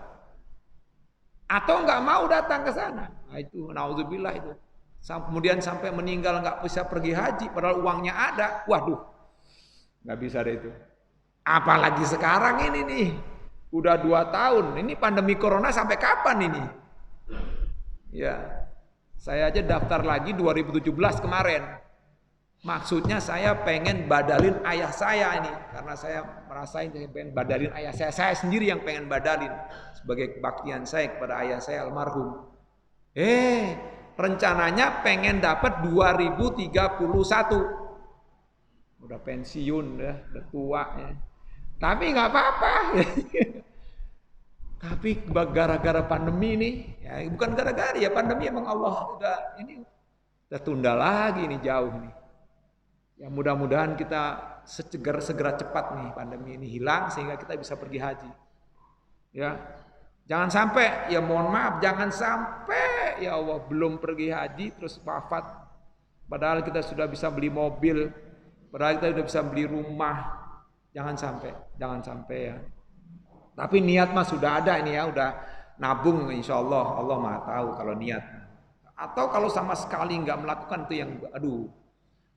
atau nggak mau datang ke sana. Nah itu naudzubillah itu. Kemudian sampai meninggal nggak bisa pergi haji padahal uangnya ada. Waduh, nggak bisa deh itu. Apalagi sekarang ini nih, udah 2 tahun. Ini pandemi corona sampai kapan ini? Ya, saya aja daftar lagi 2017 kemarin. Maksudnya saya pengen badalin ayah saya ini, karena saya merasain saya pengen badalin ayah saya sendiri yang pengen badalin sebagai kebaktian saya kepada ayah saya almarhum. Rencananya pengen dapat 2031. Udah pensiun udah tua ya. Tapi nggak apa-apa. Tapi gara-gara pandemi ini, ya bukan gara-gara ya pandemi, emang Allah udah tunda lagi ini jauh nih. Ya mudah-mudahan kita segera cepat nih pandemi ini hilang sehingga kita bisa pergi haji. Ya. Jangan sampai, ya mohon maaf, jangan sampai ya Allah belum pergi haji terus wafat. Padahal kita sudah bisa beli mobil, padahal kita sudah bisa beli rumah. Jangan sampai ya. Tapi niat mah sudah ada ini ya, udah nabung insya Allah Maha tahu kalau niat. Atau kalau sama sekali nggak melakukan itu yang aduh.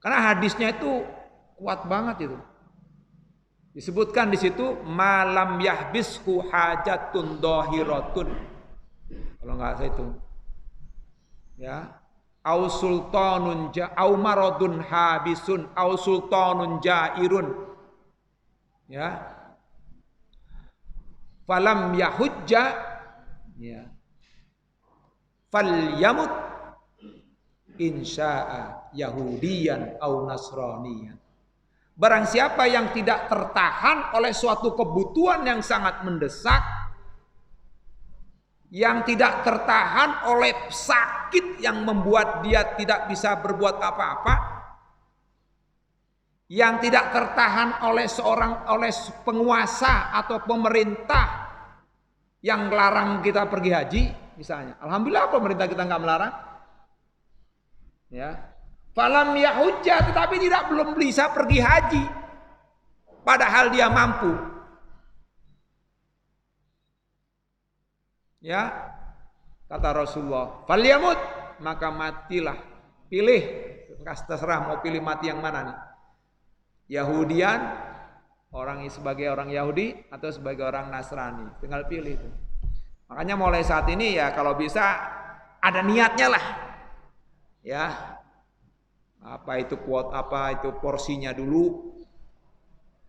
Karena hadisnya itu kuat banget itu. Disebutkan di situ malam yahbishu hajatun dhahiratun. Kalau enggak saya itu. Ya. Au sultanun au maradun habisun au sultanun jairun. Ya. Falam yahujja ya. Falyamut insya'a Yahudiyan au Nasraniyan. Barang siapa yang tidak tertahan oleh suatu kebutuhan yang sangat mendesak, yang tidak tertahan oleh sakit yang membuat dia tidak bisa berbuat apa-apa, yang tidak tertahan oleh penguasa atau pemerintah yang melarang kita pergi haji, misalnya. Alhamdulillah pemerintah kita nggak melarang. Ya. Falam yahujjah, tetapi belum bisa pergi haji padahal dia mampu. Ya. Kata Rasulullah, falyamut, maka matilah. Pilih, terserah mau pilih mati yang mana nih. Yahudian, sebagai orang Yahudi atau sebagai orang Nasrani, tinggal pilih itu. Makanya mulai saat ini ya kalau bisa ada niatnya lah. Ya, apa itu porsinya dulu.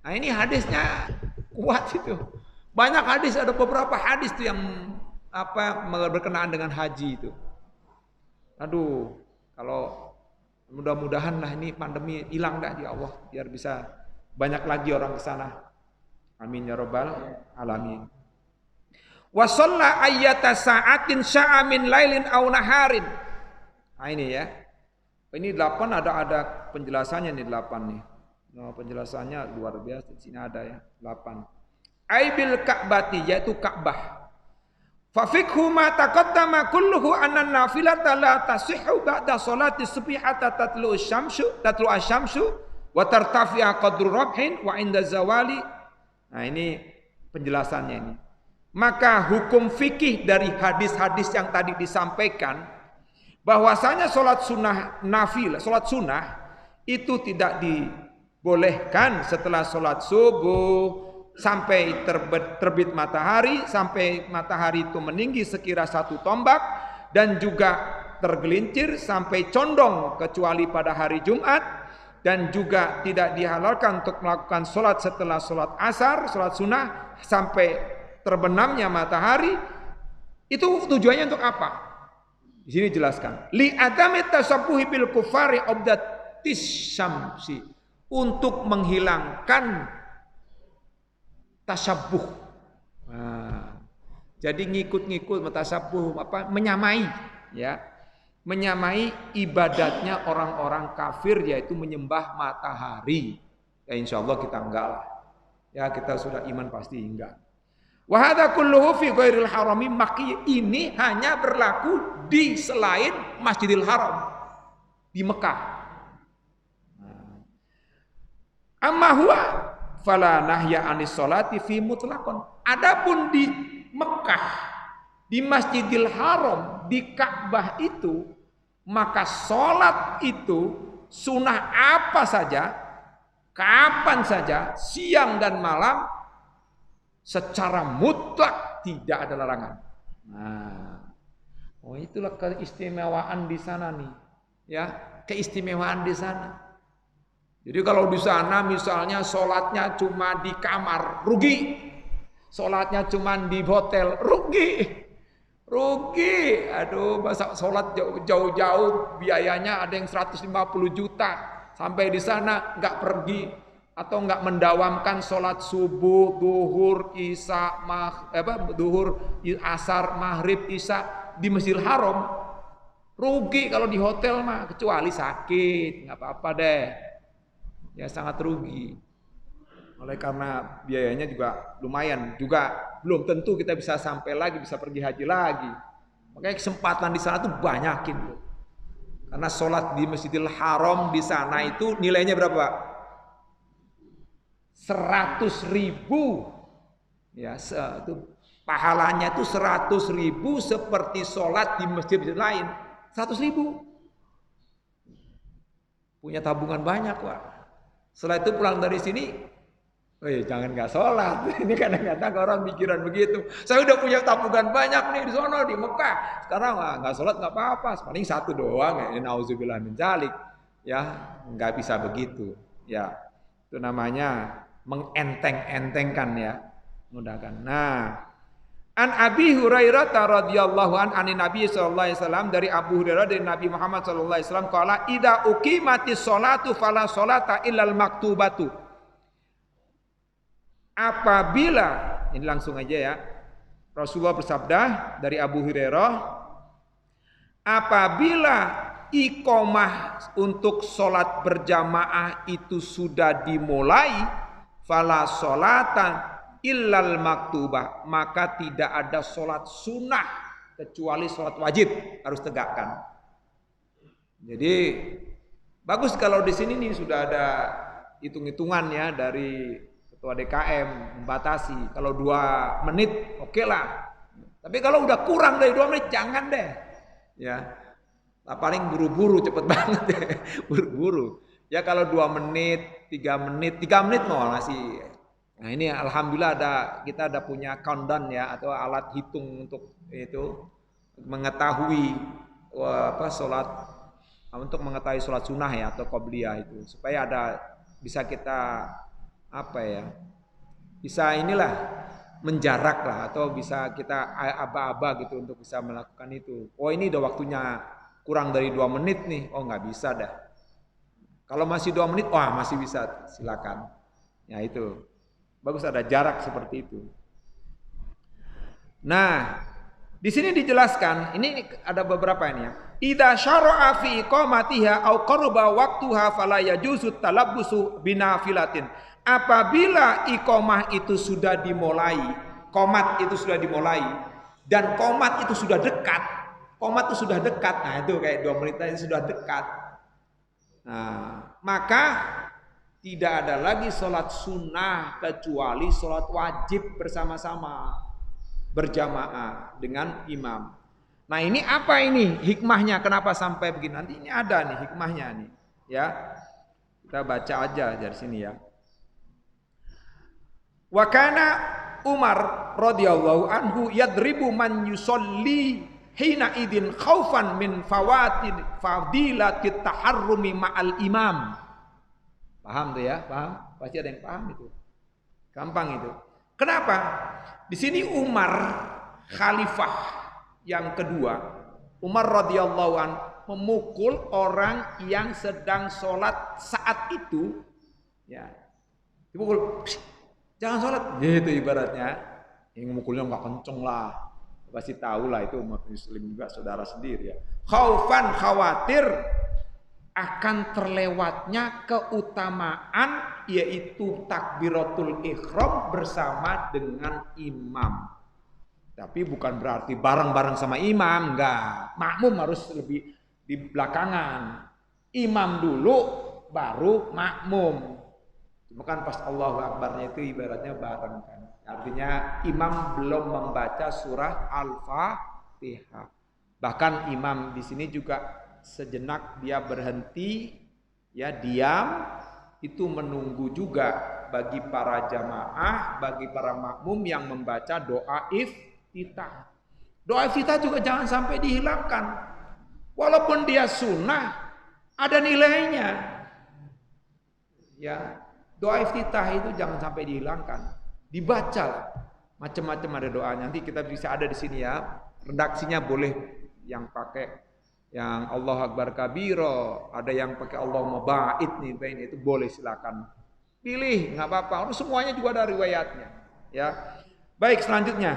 Nah ini hadisnya kuat itu. Banyak hadis, ada beberapa hadis tuh yang berkenaan dengan haji itu. Aduh, kalau mudah-mudahan lah ini pandemi hilang dah di Allah, biar bisa banyak lagi orang ke sana. Amin ya rabbal alamin. Wa shalla ayyata sa'atin sya'a min lailin aw naharin. Nah ini ya. Ini 8 ada penjelasannya nih 8 nih. Nah, penjelasannya luar biasa, di sini ada ya 8. aibil Ka'bati, yaitu Ka'bah. Fa fikhu ma taqaddama kulluhu anna nafilata la tasihhu ba'da salati subhi hatta tatlu asy-syamsu wa tartafi'a qadru rabhin wa inda zawali. Nah, ini penjelasannya ini. Maka hukum fikih dari hadis-hadis yang tadi disampaikan bahwasanya salat sunnah nafilah, salat sunnah itu tidak dibolehkan setelah salat subuh sampai terbit matahari, sampai matahari itu meninggi sekira 1 tombak, dan juga tergelincir sampai condong kecuali pada hari Jumat, dan juga tidak dihalalkan untuk melakukan sholat setelah sholat asar, sholat sunnah sampai terbenamnya matahari. Itu tujuannya untuk apa? Di sini jelaskan. Li adami tasabbuhi bil kufari obdatis syamsi, untuk menghilangkan tasabbuh. Nah, jadi ngikut-ngikut tasabbuh menyamai, ya. Menyamai ibadatnya orang-orang kafir, yaitu menyembah matahari. Ya insyaallah kita enggak lah. Ya kita sudah iman pasti enggak. Wa hadza kulluhu fi ghairil harami, maka ini hanya berlaku di selain Masjidil Haram di Mekah. Amma huwa fala nahya anis sholati fi mutlaqan. Adapun di Mekah, di Masjidil Haram, di Ka'bah itu, maka sholat itu sunnah apa saja, kapan saja, siang dan malam, secara mutlak tidak ada larangan. Nah, oh itulah keistimewaan di sana nih, ya, keistimewaan di sana. Jadi kalau di sana misalnya sholatnya cuma di kamar, rugi. Sholatnya cuma di hotel, rugi. Rugi. Aduh, masa sholat jauh-jauh biayanya ada yang 150 juta. Sampai di sana nggak pergi atau nggak mendawamkan sholat subuh, duhur, isya, duhur, asar, maghrib, isya di Masjidil Haram. Rugi kalau di hotel mah, kecuali sakit, nggak apa-apa deh. Ya sangat rugi. Oleh karena biayanya juga lumayan, juga belum tentu kita bisa sampai lagi, bisa pergi haji lagi. Makanya kesempatan di sana tuh banyakin tuh. Karena sholat di Masjidil Haram di sana itu nilainya berapa? 100.000. Ya, itu pahalanya itu 100.000 seperti sholat di masjid lain. 100.000. Punya tabungan banyak, Pak. Setelah itu pulang dari sini, jangan nggak sholat. Ini kadang-kadang orang pikiran begitu. Saya udah punya tabungan banyak nih di sana di Mekah. Sekarang nggak sholat nggak apa-apa. Paling 1 doang. Nauzubillah min dzalik. Ya nggak bisa begitu. Ya itu namanya mengenteng-entengkan ya. Mudahkan. Nah, an Abi Hurairah radhiyallahu anin Nabi sallallahu alaihi wasallam, dari Abu Hurairah dari Nabi Muhammad sallallahu alaihi wasallam, qala idza uqimatis sholatu fala sholata illal maktubatu. Apabila, ini langsung aja ya, Rasulullah bersabda dari Abu Hurairah, apabila iqamah untuk sholat berjamaah itu sudah dimulai, fala sholatan illal maktubah, maka tidak ada sholat sunnah kecuali sholat wajib harus tegakkan. Jadi bagus kalau di sini nih sudah ada hitung-hitungan ya dari ketua DKM membatasi. Kalau 2 menit oke lah. Tapi kalau udah kurang dari 2 menit jangan deh. Ya, paling buru-buru cepet banget deh. Buru-buru. Ya kalau 2 menit, 3 menit mau masih. Nah ini alhamdulillah kita ada punya countdown ya, atau alat hitung untuk itu mengetahui sholat, untuk mengetahui sholat sunnah ya atau qobliyah itu, supaya bisa kita bisa inilah menjarak lah, atau bisa kita aba-aba gitu untuk bisa melakukan itu. Oh ini udah waktunya kurang dari 2 menit nih, oh nggak bisa dah. Kalau masih 2 menit, wah masih bisa, silakan. Ya itu. Bagus ada jarak seperti itu. Nah, di sini dijelaskan, ini ada beberapa ini ya. Idza syara'a fi iqamatiha aw qaraba waqtuha fala yajuzu talabbusu binafilatin. Apabila iqamah itu sudah dimulai, qomat itu sudah dimulai dan qomat itu sudah dekat. Qomat itu sudah dekat. Nah, itu kayak 2 menit itu sudah dekat. Nah, maka tidak ada lagi sholat sunnah kecuali sholat wajib bersama-sama berjamaah dengan imam. Nah, ini apa ini hikmahnya? Kenapa sampai begini? Nanti ini ada nih hikmahnya nih, ya. Kita baca aja dari sini ya. Wa kana Umar radhiyallahu anhu yadribu man yusolli hina idin khaufan min fawatin fadilatit taharrumi ma'al imam. Paham tuh ya? Paham? Pasti ada yang paham itu. Gampang itu. Kenapa? Di sini Umar khalifah yang kedua, Umar radhiyallahu an memukul orang yang sedang sholat saat itu, ya, dipukul, jangan sholat, gitu ibaratnya. Yang memukulnya nggak kenceng lah, pasti tahu lah itu umat Muslim juga saudara sendiri ya. Khaufan, khawatir akan terlewatnya keutamaan yaitu takbiratul ihram bersama dengan imam. Tapi bukan berarti bareng-bareng sama imam, enggak. Makmum harus lebih di belakangan. Imam dulu baru makmum. Cuma kan pas Allahu Akbarnya itu ibaratnya bareng kan. Artinya imam belum membaca surah Al-Fatihah. Bahkan imam di sini juga sejenak dia berhenti, ya diam, itu menunggu juga bagi para jamaah, bagi para makmum yang membaca doa iftitah. Doa iftitah juga jangan sampai dihilangkan. Walaupun dia sunnah, ada nilainya. Ya, doa iftitah itu jangan sampai dihilangkan. Dibaca, macam-macam ada doanya. Nanti kita bisa ada di sini ya. Redaksinya boleh yang pakai yang Allah Akbar kabiro, ada yang pakai Allahumma ba'id nih, itu boleh silakan pilih, nggak apa-apa. Semuanya juga ada riwayatnya, ya. Baik, selanjutnya.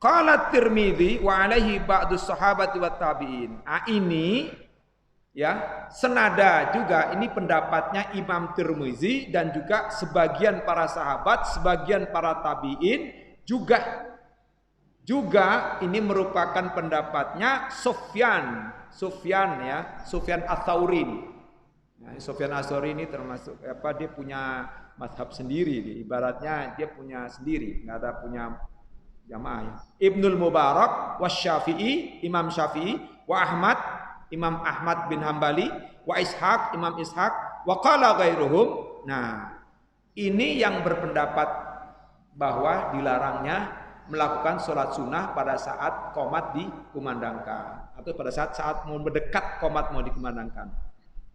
Qala Tirmidzi wa alaihi ba'du sahabati wat tabi'in. Ini ya, senada juga ini pendapatnya Imam Tirmidzi dan juga sebagian para sahabat, sebagian para tabi'in juga ini merupakan pendapatnya Sufyan ya, Sufyan Ats-Tsauri. Nah, Sufyan Ats-Tsauri ini termasuk apa, dia punya mazhab sendiri, ibaratnya dia punya sendiri, nggak ada punya jamaah ya. Ibnul Mubarak Wasyafi'i, Imam Syafi'i, wa Ahmad, Imam Ahmad bin Hambali, wa Ishaq, Imam Ishaq, wa qala ghairuhum. Nah, ini yang berpendapat bahwa dilarangnya melakukan sholat sunnah pada saat qomat dikumandangkan atau pada saat mau mendekat qomat mau dikumandangkan.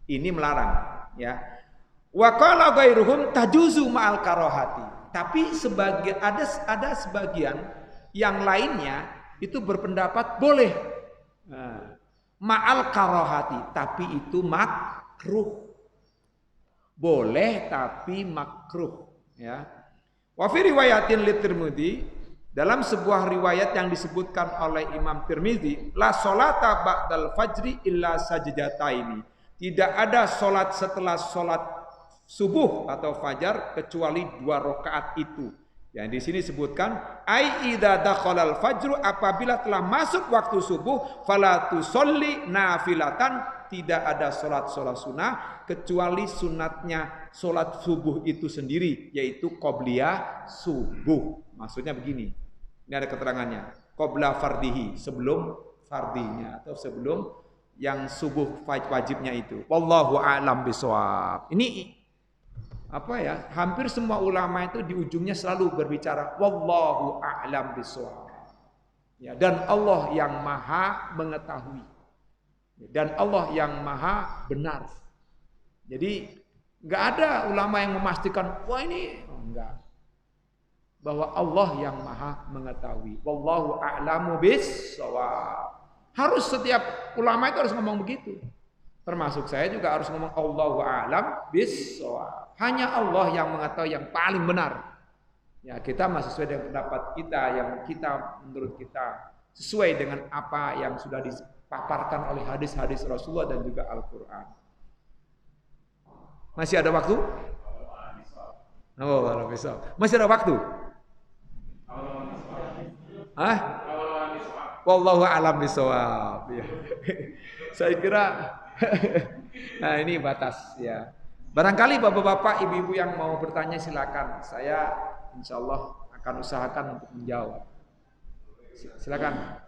Ini melarang, ya. Wa qala ghairuhum tajuzu ma'al karohati. Tapi ada sebagian yang lainnya itu berpendapat boleh ma'al karohati, tapi itu makruh. Boleh tapi makruh, ya. Wa fi riwayatin li Tirmidzi, dalam sebuah riwayat yang disebutkan oleh Imam Tirmidzi, la sholata ba'dal fajri illa sajdataini. Tidak ada solat setelah solat subuh atau fajar kecuali 2 rakaat itu. Yang di sini disebutkan ai idza dakhalal fajru, apabila telah masuk waktu subuh, fala tusolli nafilatan, tidak ada solat sunnah kecuali sunatnya solat subuh itu sendiri, yaitu qobliyah subuh. Maksudnya begini. Ini ada keterangannya. Qabla fardihi, sebelum fardinya atau sebelum yang subuh wajibnya itu. Wallahu a'lam bishawab. Ini apa ya? Hampir semua ulama itu di ujungnya selalu berbicara wallahu a'lam bishawab. Ya, dan Allah yang Maha mengetahui. Dan Allah yang Maha benar. Jadi enggak ada ulama yang memastikan wah ini enggak. Bahwa Allah yang Maha mengetahui. Wallahu a'lamu bis-shawab. Harus setiap ulama itu harus ngomong begitu. Termasuk saya juga harus ngomong Allahu a'lam bis-shawab. Hanya Allah yang mengetahui yang paling benar. Ya, kita masih sesuai dengan pendapat kita yang kita menurut kita sesuai dengan apa yang sudah dipaparkan oleh hadis-hadis Rasulullah dan juga Al-Quran. Masih ada waktu? Oh, masih ada waktu? Hah? Wallahu a'lam bishawab. Ya. Saya kira nah ini batas ya. Barangkali bapak-bapak, ibu-ibu yang mau bertanya silakan. Saya insya Allah akan usahakan untuk menjawab. Silakan.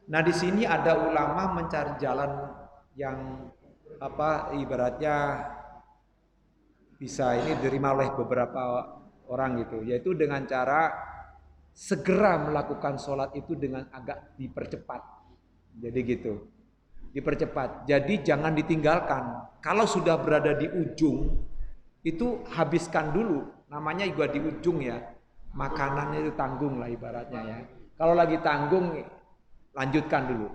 Nah di sini ada ulama mencari jalan yang ibaratnya bisa ini diterima oleh beberapa orang gitu, yaitu dengan cara segera melakukan sholat itu dengan agak dipercepat. Jadi gitu, dipercepat. Jadi jangan ditinggalkan. Kalau sudah berada di ujung itu habiskan dulu. Namanya juga di ujung ya. Makanannya itu tanggung lah ibaratnya ya. Kalau lagi tanggung lanjutkan dulu.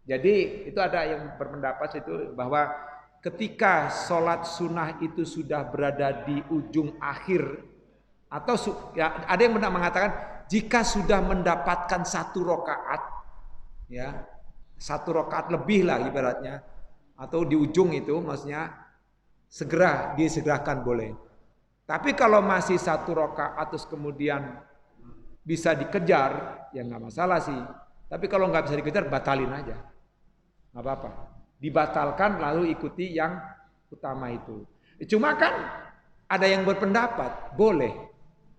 Jadi itu ada yang berpendapat itu bahwa ketika sholat sunnah itu sudah berada di ujung akhir atau ya, ada yang mengatakan jika sudah mendapatkan 1 rakaat ya 1 rakaat lebih lah ibaratnya atau di ujung itu maksudnya segera disegerakan boleh. Tapi kalau masih 1 rakaat terus kemudian bisa dikejar ya nggak masalah sih. Tapi kalau nggak bisa dikejar, batalin aja. Nggak apa-apa. Dibatalkan lalu ikuti yang utama itu. Cuma kan ada yang berpendapat, boleh.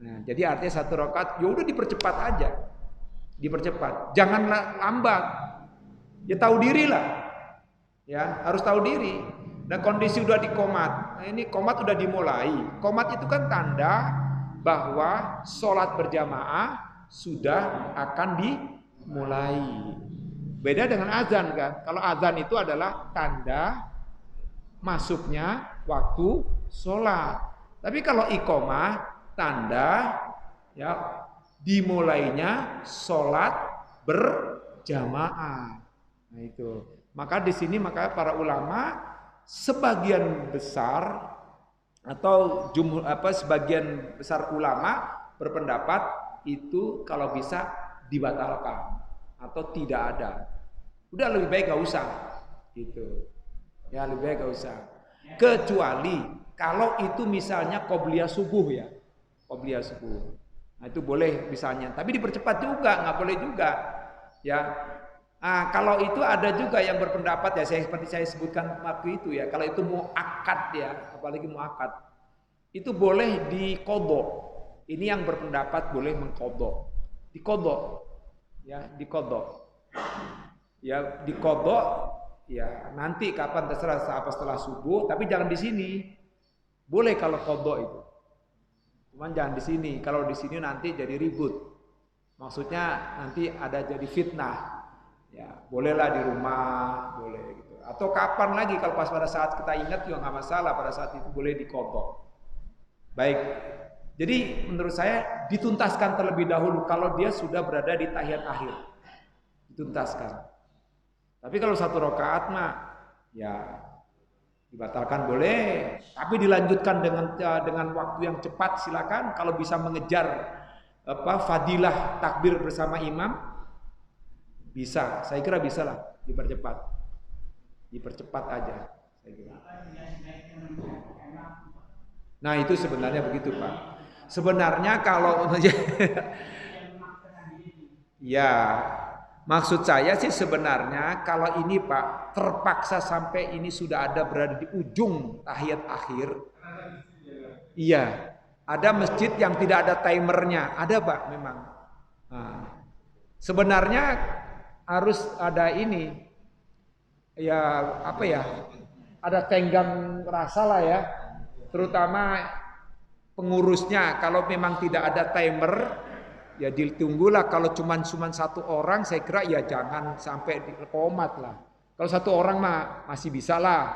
Nah, jadi artinya 1 rakaat, ya udah dipercepat aja. Dipercepat. Jangan lambat. Ya tahu diri lah. Ya, harus tahu diri. Dan kondisi udah di qomat. Nah, ini qomat udah dimulai. Qomat itu kan tanda bahwa sholat berjamaah sudah akan dimulai. Beda dengan azan kan. Kalau azan itu adalah tanda masuknya waktu sholat. Tapi kalau iqomah tanda ya dimulainya sholat berjamaah. Nah itu. Maka di sini maka para ulama sebagian besar atau sebagian besar ulama berpendapat itu kalau bisa dibatalkan atau tidak ada. Udah lebih baik gak usah gitu. Ya lebih baik gak usah. Kecuali kalau itu misalnya qobliyah subuh ya. Qobliyah subuh. Nah itu boleh misalnya, tapi dipercepat juga, nggak boleh juga. Ya. Nah, kalau itu ada juga yang berpendapat ya seperti saya sebutkan waktu itu ya. Kalau itu muakkad ya, apalagi muakkad. Itu boleh diqodho. Ini yang berpendapat boleh mengqodho. Diqodho. Ya, diqodho. Ya, diqodho ya nanti kapan terserah setelah subuh, tapi jangan di sini. Boleh kalau qodho itu. Cuman jangan di sini. Kalau di sini nanti jadi ribut. Maksudnya nanti ada jadi fitnah. Ya, bolehlah di rumah, boleh gitu. Atau kapan lagi kalau pas pada saat kita ingat juga nggak masalah, pada saat itu boleh diqodho. Baik. Jadi menurut saya dituntaskan terlebih dahulu kalau dia sudah berada di tahiyat akhir. Dituntaskan. Tapi kalau 1 rakaat mah ya dibatalkan boleh, tapi dilanjutkan dengan waktu yang cepat silakan. Kalau bisa mengejar fadilah takbir bersama imam bisa, saya kira bisa lah dipercepat aja saya kira. Nah itu sebenarnya begitu Pak. Sebenarnya kalau ya maksud saya sih sebenarnya kalau ini Pak terpaksa sampai ini sudah ada berada di ujung tahiyat akhir. Iya, ada masjid yang tidak ada timernya, ada Pak memang. Nah, sebenarnya harus ada ini ya ada tenggang rasa lah ya, terutama pengurusnya. Kalau memang tidak ada timer ya ditunggulah. Kalau cuma 1 orang saya kira ya jangan sampai di qomat lah. Kalau satu orang mah masih bisa lah.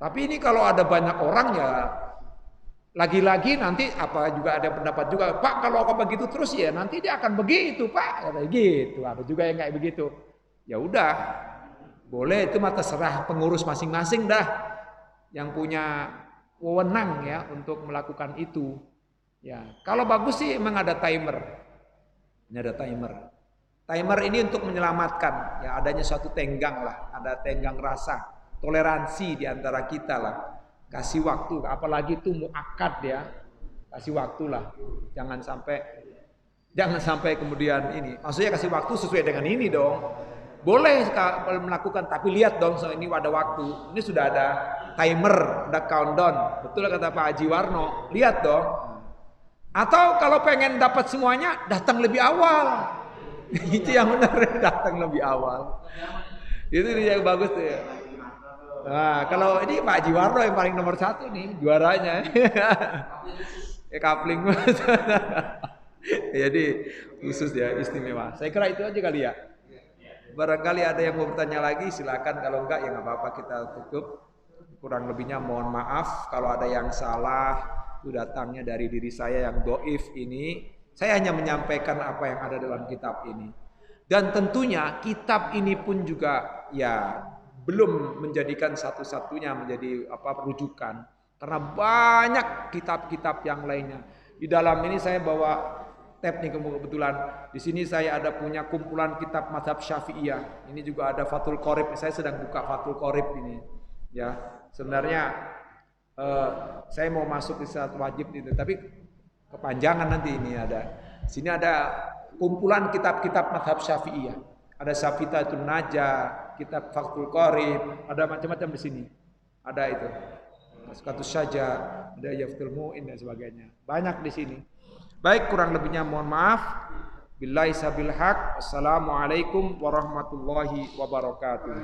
Tapi ini kalau ada banyak orang ya lagi-lagi nanti apa juga ada pendapat juga, Pak kalau begitu terus ya nanti dia akan begitu Pak, kayak gitu. Ada juga yang kayak begitu. Ya udah, boleh itu mah terserah pengurus masing-masing dah yang punya wewenang ya untuk melakukan itu. Ya, kalau bagus sih memang ada timer. Ini ada timer. Timer ini untuk menyelamatkan ya adanya suatu tenggang lah, ada tenggang rasa, toleransi di antara kita lah. Kasih waktu, apalagi itu muakkad ya. Kasih waktu lah. Jangan sampai kemudian ini. Maksudnya kasih waktu sesuai dengan ini dong. Boleh melakukan tapi lihat dong ini ada waktu. Ini sudah ada timer, ada countdown. Betul kata Pak Haji Warno. Lihat dong. Atau kalau pengen dapat semuanya datang lebih awal. Itu yang benar, datang lebih awal. Itu yang bagus tuh ya. Nah, kalau ini Pak Haji Warno yang paling nomor 1 nih juaranya. Ya kapling. Jadi khusus ya, istimewa. Saya kira itu aja kali ya. Barangkali ada yang mau bertanya lagi silakan, kalau enggak ya nggak apa-apa kita tutup. Kurang lebihnya mohon maaf kalau ada yang salah itu datangnya dari diri saya yang doif ini. Saya hanya menyampaikan apa yang ada dalam kitab ini. Dan tentunya kitab ini pun juga ya belum menjadikan satu-satunya menjadi rujukan, karena banyak kitab-kitab yang lainnya. Di dalam ini saya bawa tab nih kebetulan. Di sini saya ada punya kumpulan kitab mazhab Syafi'iyah. Ini juga ada Fathul Qorib. Saya sedang buka Fathul Qorib ini. Ya, sebenarnya saya mau masuk di saat wajib itu, tapi kepanjangan nanti ini ada. Sini ada kumpulan kitab-kitab mazhab Syafi'iyah. Ada Syafi'atun Najah, kitab Fathul Qorib, ada macam-macam di sini. Ada itu. Katus saja, ada Yaftul Mu'in dan sebagainya. Banyak di sini. Baik, kurang lebihnya mohon maaf. Billahi sabil haq. Assalamualaikum warahmatullahi wabarakatuh.